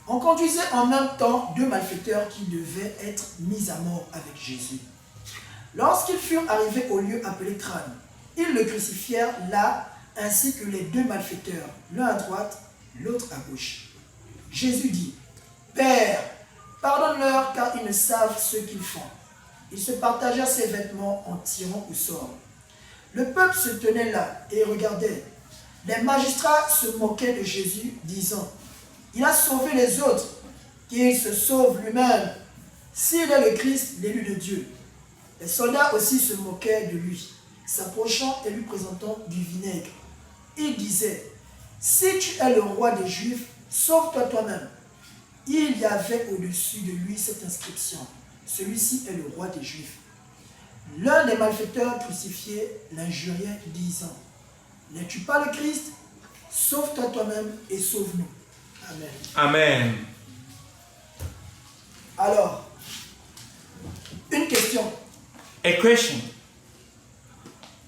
[SPEAKER 1] On conduisait en même temps deux malfaiteurs qui devaient être mis à mort avec Jésus. Lorsqu'ils furent arrivés au lieu appelé Crâne, ils le crucifièrent là, ainsi que les deux malfaiteurs, l'un à droite, l'autre à gauche. Jésus dit: Père, pardonne-leur car ils ne savent ce qu'ils font. Ils se partagèrent ses vêtements en tirant au sort. Le peuple se tenait là et regardait. Les magistrats se moquaient de Jésus, disant: Il a sauvé les autres, qu'il se sauve lui-même, s'il est le Christ, l'élu de Dieu. Les soldats aussi se moquaient de lui, s'approchant et lui présentant du vinaigre. Ils disaient: Si tu es le roi des Juifs, sauve-toi toi-même. Il y avait au-dessus de lui cette inscription: Celui-ci est le roi des Juifs. L'un des malfaiteurs crucifiés l'injuriait, disant: N'es-tu pas le Christ? Sauve-toi toi-même et sauve-nous. Amen.
[SPEAKER 2] Amen.
[SPEAKER 1] Alors, une question.
[SPEAKER 2] A question.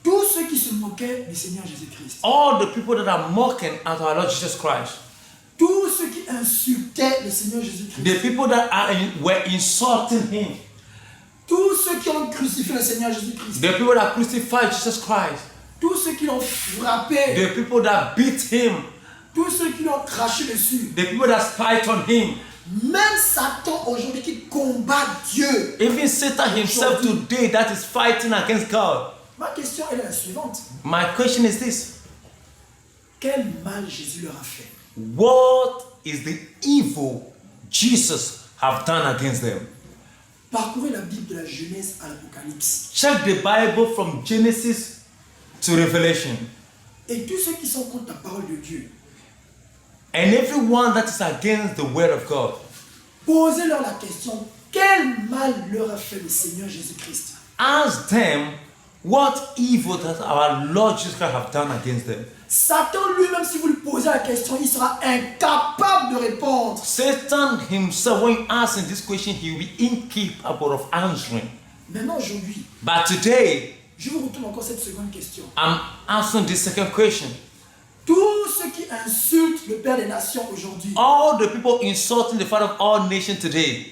[SPEAKER 1] Tous ceux qui se moquaient du Seigneur Jésus-Christ,
[SPEAKER 2] All the people that are mocking at our Lord Jesus Christ,
[SPEAKER 1] tous ceux qui insultaient le Seigneur Jésus-Christ,
[SPEAKER 2] the people that were insulting him,
[SPEAKER 1] tous ceux qui ont crucifié le Seigneur Jésus-Christ,
[SPEAKER 2] the people that crucified Jesus Christ,
[SPEAKER 1] tous ceux qui l'ont frappé,
[SPEAKER 2] the people that beat him,
[SPEAKER 1] tous ceux qui l'ont craché dessus,
[SPEAKER 2] the people that spit on him,
[SPEAKER 1] même Satan aujourd'hui qui combat Dieu.
[SPEAKER 2] even Satan himself today that is fighting against God.
[SPEAKER 1] Ma question est la suivante.
[SPEAKER 2] My question is this:
[SPEAKER 1] Quel mal Jésus leur a fait?
[SPEAKER 2] what is the evil Jesus have done against them?
[SPEAKER 1] Parcourez la Bible de la Genèse à l'Apocalypse.
[SPEAKER 2] Check the Bible from Genesis to Revelation.
[SPEAKER 1] Et tous ceux qui sont contre la parole de Dieu,
[SPEAKER 2] And everyone that is against the word of God,
[SPEAKER 1] posez-leur la question, quel mal leur a fait le Seigneur Jésus-Christ?
[SPEAKER 2] ask them what evil that our Lord Jesus Christ have done against them.
[SPEAKER 1] Satan lui-même, si vous lui posez la question, il sera incapable de répondre.
[SPEAKER 2] Satan himself, when you ask him this question, he will be incapable of answering.
[SPEAKER 1] Maintenant, aujourd'hui,
[SPEAKER 2] But today,
[SPEAKER 1] je vous retourne encore cette seconde question.
[SPEAKER 2] I'm answering the second question.
[SPEAKER 1] Tous ceux qui insultent le Père des Nations aujourd'hui,
[SPEAKER 2] All the people insulting the Father of all nations today,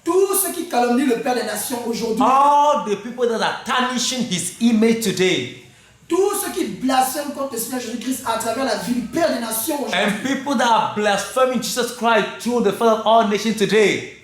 [SPEAKER 1] tous ceux qui calomnient le Père des Nations aujourd'hui,
[SPEAKER 2] all the people that are tarnishing his image today,
[SPEAKER 1] tous ceux qui blasphèment contre le Seigneur Jésus-Christ à travers la vie du Père des Nations aujourd'hui,
[SPEAKER 2] and people that are blaspheming Jesus Christ through the Father of all nations today,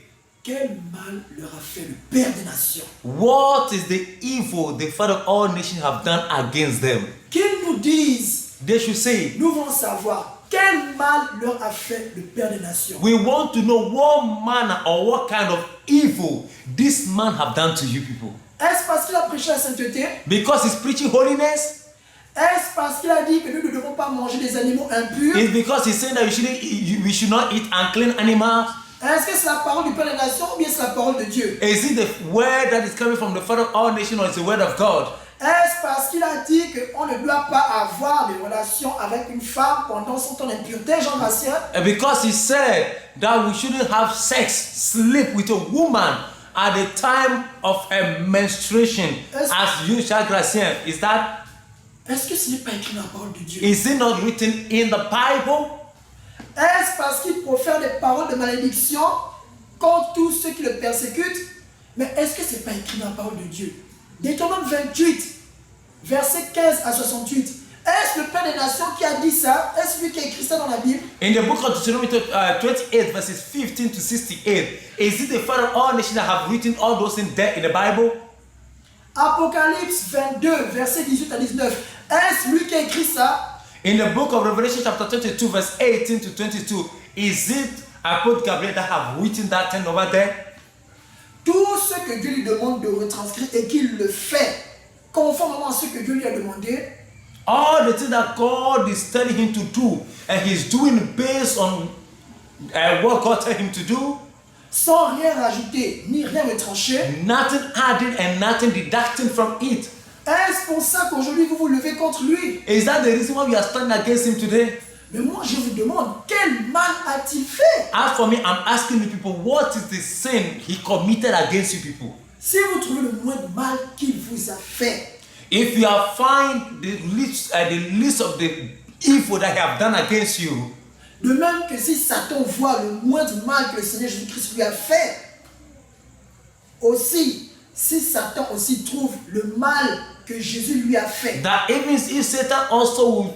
[SPEAKER 1] quel mal leur a fait le Père des Nations?
[SPEAKER 2] what is the evil the Father of all nations have done against them?
[SPEAKER 1] Qu'ils nous disent,
[SPEAKER 2] They should say,
[SPEAKER 1] nous voulons savoir quel mal leur a fait le Père des Nations.
[SPEAKER 2] we want to know what manner or what kind of evil this man have done to you people.
[SPEAKER 1] Est-ce parce qu'il a prêché la sainteté?
[SPEAKER 2] Because he's preaching holiness?
[SPEAKER 1] Est-ce parce qu'il a dit que nous ne devons pas manger des animaux impurs?
[SPEAKER 2] It's because he's saying that we should not eat unclean animals?
[SPEAKER 1] Est-ce que c'est la parole du Père des Nations ou bien c'est la parole de Dieu?
[SPEAKER 2] Is it the word that is coming from the Father of all nations, or is the word of God?
[SPEAKER 1] Est-ce parce qu'il a dit qu'on ne doit pas avoir de relations avec une femme pendant son temps d'impureté, Jean Gracien?
[SPEAKER 2] And because he said that we shouldn't have sex, sleep with a woman at the time of a menstruation, as you, Jacques Gracien, is that,
[SPEAKER 1] Est-ce que ce n'est pas écrit dans la parole de Dieu?
[SPEAKER 2] is it not written in the Bible?
[SPEAKER 1] Est-ce parce qu'il profère des paroles de malédiction contre tous ceux qui le persécutent? Mais est-ce que ce n'est pas écrit dans la parole de Dieu? Deutéronome 28, versets 15 à 68. Est-ce le Père des Nations qui a dit ça? Est-ce lui qui a écrit ça dans la Bible?
[SPEAKER 2] In the book of Deuteronomy 28, verses 15 to 68, is it the Father of all nations that have written all those things there in the Bible?
[SPEAKER 1] Apocalypse 22, versets 18 à 19. Est-ce lui qui a écrit ça?
[SPEAKER 2] In the book of Revelation chapter 22, verse 18 to 22, is it Apostle Gabriel that have written that thing over there?
[SPEAKER 1] Tout ce que Dieu lui demande de retranscrire et qu'il le fait conformément à ce que Dieu lui a demandé,
[SPEAKER 2] All the things that God is telling him to do, and he's doing based on what God told him to do,
[SPEAKER 1] sans rien rajouter ni rien retrancher.
[SPEAKER 2] nothing adding and nothing deducting from it.
[SPEAKER 1] Est-ce pour ça qu'aujourd'hui vous vous levez contre lui?
[SPEAKER 2] Is that the reason why we are standing against him today?
[SPEAKER 1] Mais moi je vous demande, quel mal a-t-il fait?
[SPEAKER 2] As for me, I'm asking the people, what is the sin he committed against you people?
[SPEAKER 1] Si vous trouvez le moindre mal qu'il vous a fait,
[SPEAKER 2] If you have find the list of the evil that he have done against you,
[SPEAKER 1] de même que si Satan voit le moindre mal que le Seigneur Jésus-Christ lui a fait, aussi, si Satan aussi trouve le mal que Jésus lui a fait,
[SPEAKER 2] that even if Satan also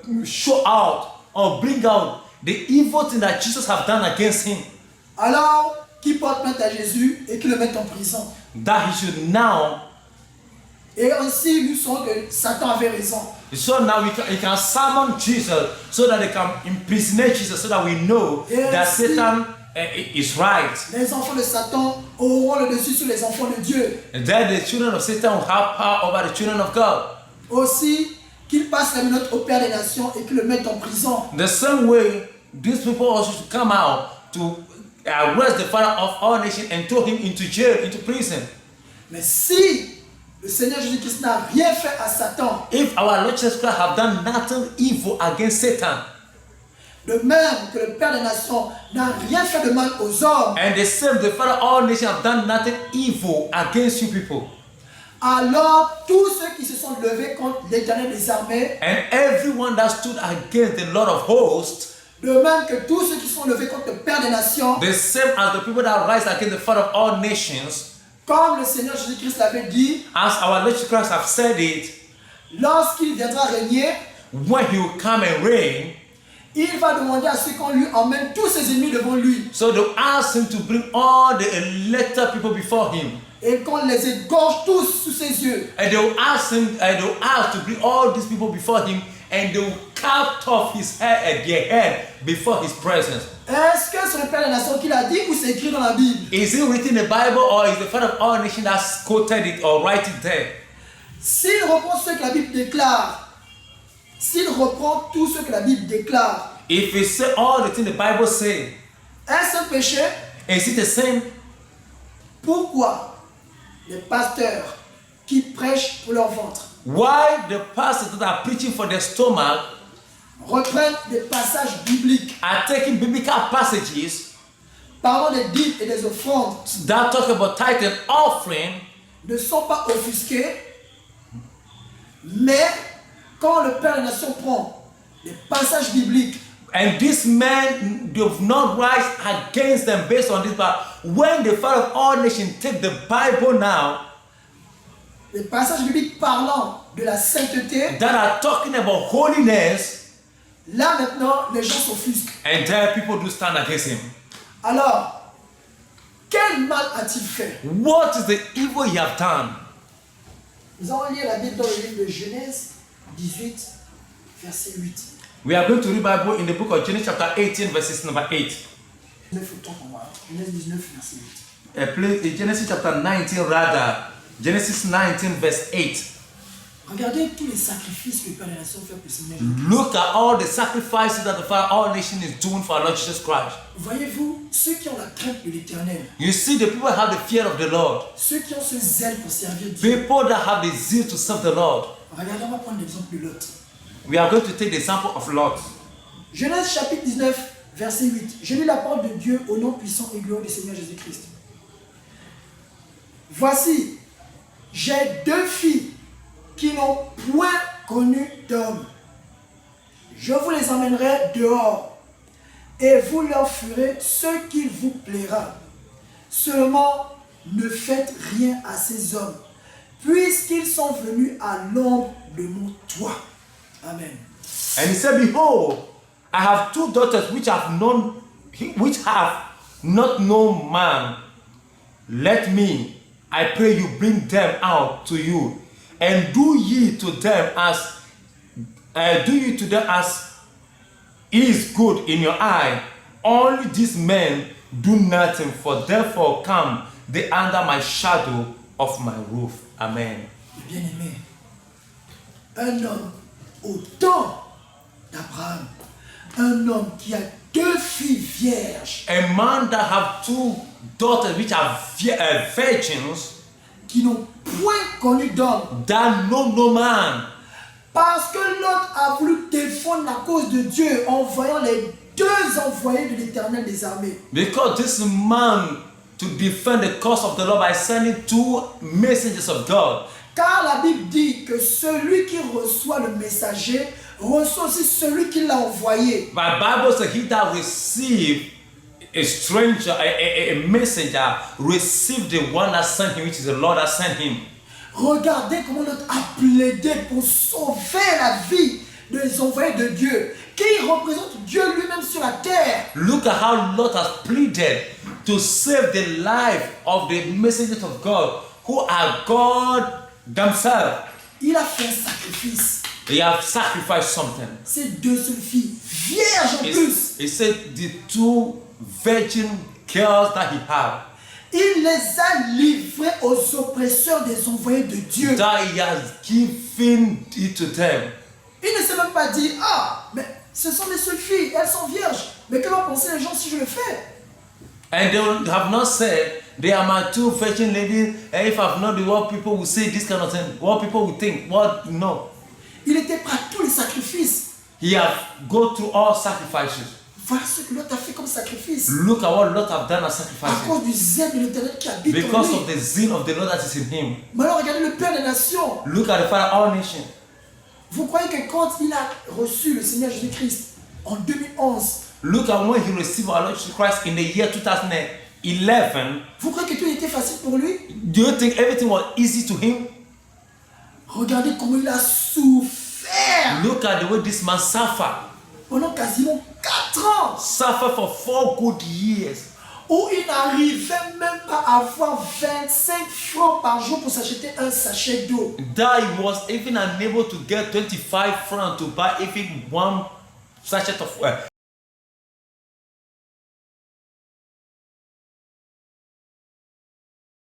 [SPEAKER 2] will show out or bring out the evil thing that Jesus have done against him,
[SPEAKER 1] alors qu'il porte plainte à Jésus et qu'il le mette en prison.
[SPEAKER 2] that he should now,
[SPEAKER 1] Et ainsi, nous savons que Satan avait raison.
[SPEAKER 2] so now he can summon Jesus so that they can impersonate Jesus, so that we know
[SPEAKER 1] Yes.
[SPEAKER 2] that Satan is right.
[SPEAKER 1] Les enfants de Satan auront le dessus sur les enfants de Dieu.
[SPEAKER 2] And that the children of Satan will have power over the children of God.
[SPEAKER 1] Aussi, qu'il passe la menotte au Père des Nations et qu'il le mette en prison.
[SPEAKER 2] The same way, these people also should come out to arrest the Father of all nations and throw him into jail, into prison.
[SPEAKER 1] Mais si Le Seigneur Jésus-Christ n'a rien fait à Satan.
[SPEAKER 2] If our Lord Jesus Christ have done nothing evil against Satan,
[SPEAKER 1] De même que le Père des Nations n'a rien fait de mal aux hommes,
[SPEAKER 2] and the same, the Father of all nations have done nothing evil against you people,
[SPEAKER 1] alors tous ceux qui se sont levés contre l'Éternel des armées,
[SPEAKER 2] and everyone that stood against the Lord of hosts,
[SPEAKER 1] de même que tous ceux qui sont levés contre le Père des Nations,
[SPEAKER 2] the same as the people that rise against the Father of all nations,
[SPEAKER 1] comme le Seigneur Jésus-Christ l'avait dit,
[SPEAKER 2] as our Lord Jesus Christ have said it,
[SPEAKER 1] lorsqu'il viendra régner,
[SPEAKER 2] when he will come and reign,
[SPEAKER 1] il va demander à ceux qu'on lui emmène tous ses ennemis devant lui
[SPEAKER 2] so they'll ask him to bring all the elected people before him,
[SPEAKER 1] et qu'on les égorge tous sous ses yeux.
[SPEAKER 2] and they'll ask him, and they'll ask to bring all these people before him, and they'll cut off his head, their head, before his presence.
[SPEAKER 1] Est-ce que c'est le Père des Nations qui l'a dit ou c'est écrit dans la Bible?
[SPEAKER 2] Is it written in the Bible, or is the Father of all nations that's quoted it or write it there?
[SPEAKER 1] S'il reprend ce que la Bible déclare, s'il reprend tout ce que la Bible déclare,
[SPEAKER 2] If we say all the things the Bible say,
[SPEAKER 1] est-ce un péché?
[SPEAKER 2] is it the same?
[SPEAKER 1] Pourquoi les pasteurs qui prêchent pour leur ventre
[SPEAKER 2] Why the pastors that are preaching for their stomach
[SPEAKER 1] reprennent des passages bibliques
[SPEAKER 2] are taking biblical passages
[SPEAKER 1] parlant des dîmes et des offrandes,
[SPEAKER 2] that talk about tithe and offering,
[SPEAKER 1] ne sont pas offusqués, mais quand le Père des Nations prend les passages bibliques
[SPEAKER 2] and these men do not rise against them based on this, but when the Father of all nations take the Bible now,
[SPEAKER 1] les passages bibliques parlant de la sainteté,
[SPEAKER 2] that are talking about holiness,
[SPEAKER 1] là maintenant les gens s'offusquent.
[SPEAKER 2] and there people do stand against him.
[SPEAKER 1] Alors, quel mal a-t-il fait?
[SPEAKER 2] What is the evil he have done?
[SPEAKER 1] Nous allons lire la Bible dans le livre de Genèse 18, verset 8.
[SPEAKER 2] We are going to read Bible in the book of Genesis chapter 18, verses number 8.
[SPEAKER 1] 19, autant pour moi. Genèse 19, verset 8.
[SPEAKER 2] Genesis chapter 19 rather. Genesis 19 verse 8.
[SPEAKER 1] Regardez tous les sacrifices que le Père des Nations fait pour le Seigneur.
[SPEAKER 2] Look at all the sacrifices that the Father of all nations is doing for our Lord Jesus Christ.
[SPEAKER 1] Voyez-vous, ceux qui ont la crainte de l'Éternel,
[SPEAKER 2] You see, the people have the fear of the Lord.
[SPEAKER 1] ceux qui ont ce zèle pour servir Dieu.
[SPEAKER 2] People that have the zeal to serve the Lord.
[SPEAKER 1] Regardez, on va prendre l'exemple de Lot.
[SPEAKER 2] We are going to take the example of Lot.
[SPEAKER 1] Genèse chapitre 19, verset 8. Je lis la parole de Dieu au nom puissant et glorieux du Seigneur Jésus-Christ. Voici, j'ai deux filles qui n'ont point connu d'homme. Je vous les emmènerai dehors et vous leur ferez ce qu'il vous plaira. Seulement, ne faites rien à ces hommes, puisqu'ils sont venus à l'ombre de mon toit. Amen.
[SPEAKER 2] And he said, behold, I have two daughters which have not known man. Let me, I pray you, bring them out to you, and do ye to them as is good in your eye. Only these men do nothing, for therefore come they under my shadow of my roof. Amen.
[SPEAKER 1] Bien-aimé, un homme au temps d'Abraham, un homme qui a deux filles vierges,
[SPEAKER 2] A man that have two daughters which are virgins,
[SPEAKER 1] qui n'ont point connu d'homme,
[SPEAKER 2] that know no man,
[SPEAKER 1] parce que l'autre a voulu défendre la cause de Dieu en envoyant les deux envoyés de l'Éternel des armées.
[SPEAKER 2] because this man to defend the cause of the Lord by sending two messengers of God.
[SPEAKER 1] Car la Bible dit que celui qui reçoit le messager reçoit aussi celui qui l'a envoyé.
[SPEAKER 2] But Bible says he that receive a stranger, a messenger, receive the one that sent him, which is the Lord that sent him.
[SPEAKER 1] Regardez comment l'autre a plaidé pour sauver la vie des envoyés de Dieu, qui représentent Dieu lui-même sur la terre.
[SPEAKER 2] Look at how Lot has pleaded to save the life of the messengers of God, who are God themselves.
[SPEAKER 1] Il a fait un sacrifice.
[SPEAKER 2] They have sacrificed something.
[SPEAKER 1] Ces deux seules filles, vierges en plus,
[SPEAKER 2] He said the two virgin girls that he had,
[SPEAKER 1] il les a livrées aux oppresseurs des envoyés de Dieu.
[SPEAKER 2] that he has given it to them.
[SPEAKER 1] Il ne s'est même pas dit, ah, mais ce sont mes seules filles, elles sont vierges. Mais que vont penser les gens si je le fais?
[SPEAKER 2] And they have not said they are my two virgin ladies, and if I've not the what people will say this kind of thing, what people will think, what no.
[SPEAKER 1] Il était prêt à tous les sacrifices.
[SPEAKER 2] He have go through all sacrifices.
[SPEAKER 1] Voilà ce que l'autre a fait comme sacrifice.
[SPEAKER 2] Look at what Lot have done as
[SPEAKER 1] À
[SPEAKER 2] sacrifices.
[SPEAKER 1] cause du zèle de l'Éternel qui habite en
[SPEAKER 2] Because
[SPEAKER 1] lui.
[SPEAKER 2] of the zeal of the Lord that is in him.
[SPEAKER 1] Maintenant, regardez le Père des Nations.
[SPEAKER 2] Look at the Father of all nations.
[SPEAKER 1] Vous croyez que quand il a reçu le Seigneur Jésus-Christ en 2011,
[SPEAKER 2] Look at when he received our Lord Jesus Christ in the year 2011.
[SPEAKER 1] vous croyez que tout était facile pour lui?
[SPEAKER 2] Do you think everything was easy to him?
[SPEAKER 1] Regardez comment il a souffert
[SPEAKER 2] Look at the way this man suffered.
[SPEAKER 1] pendant quasiment 4 ans,
[SPEAKER 2] Suffered for 4 good years.
[SPEAKER 1] où il n'arrivait même pas à avoir 25 francs par jour pour s'acheter un sachet d'eau.
[SPEAKER 2] That he was even unable to get 25 francs to buy even one sachet of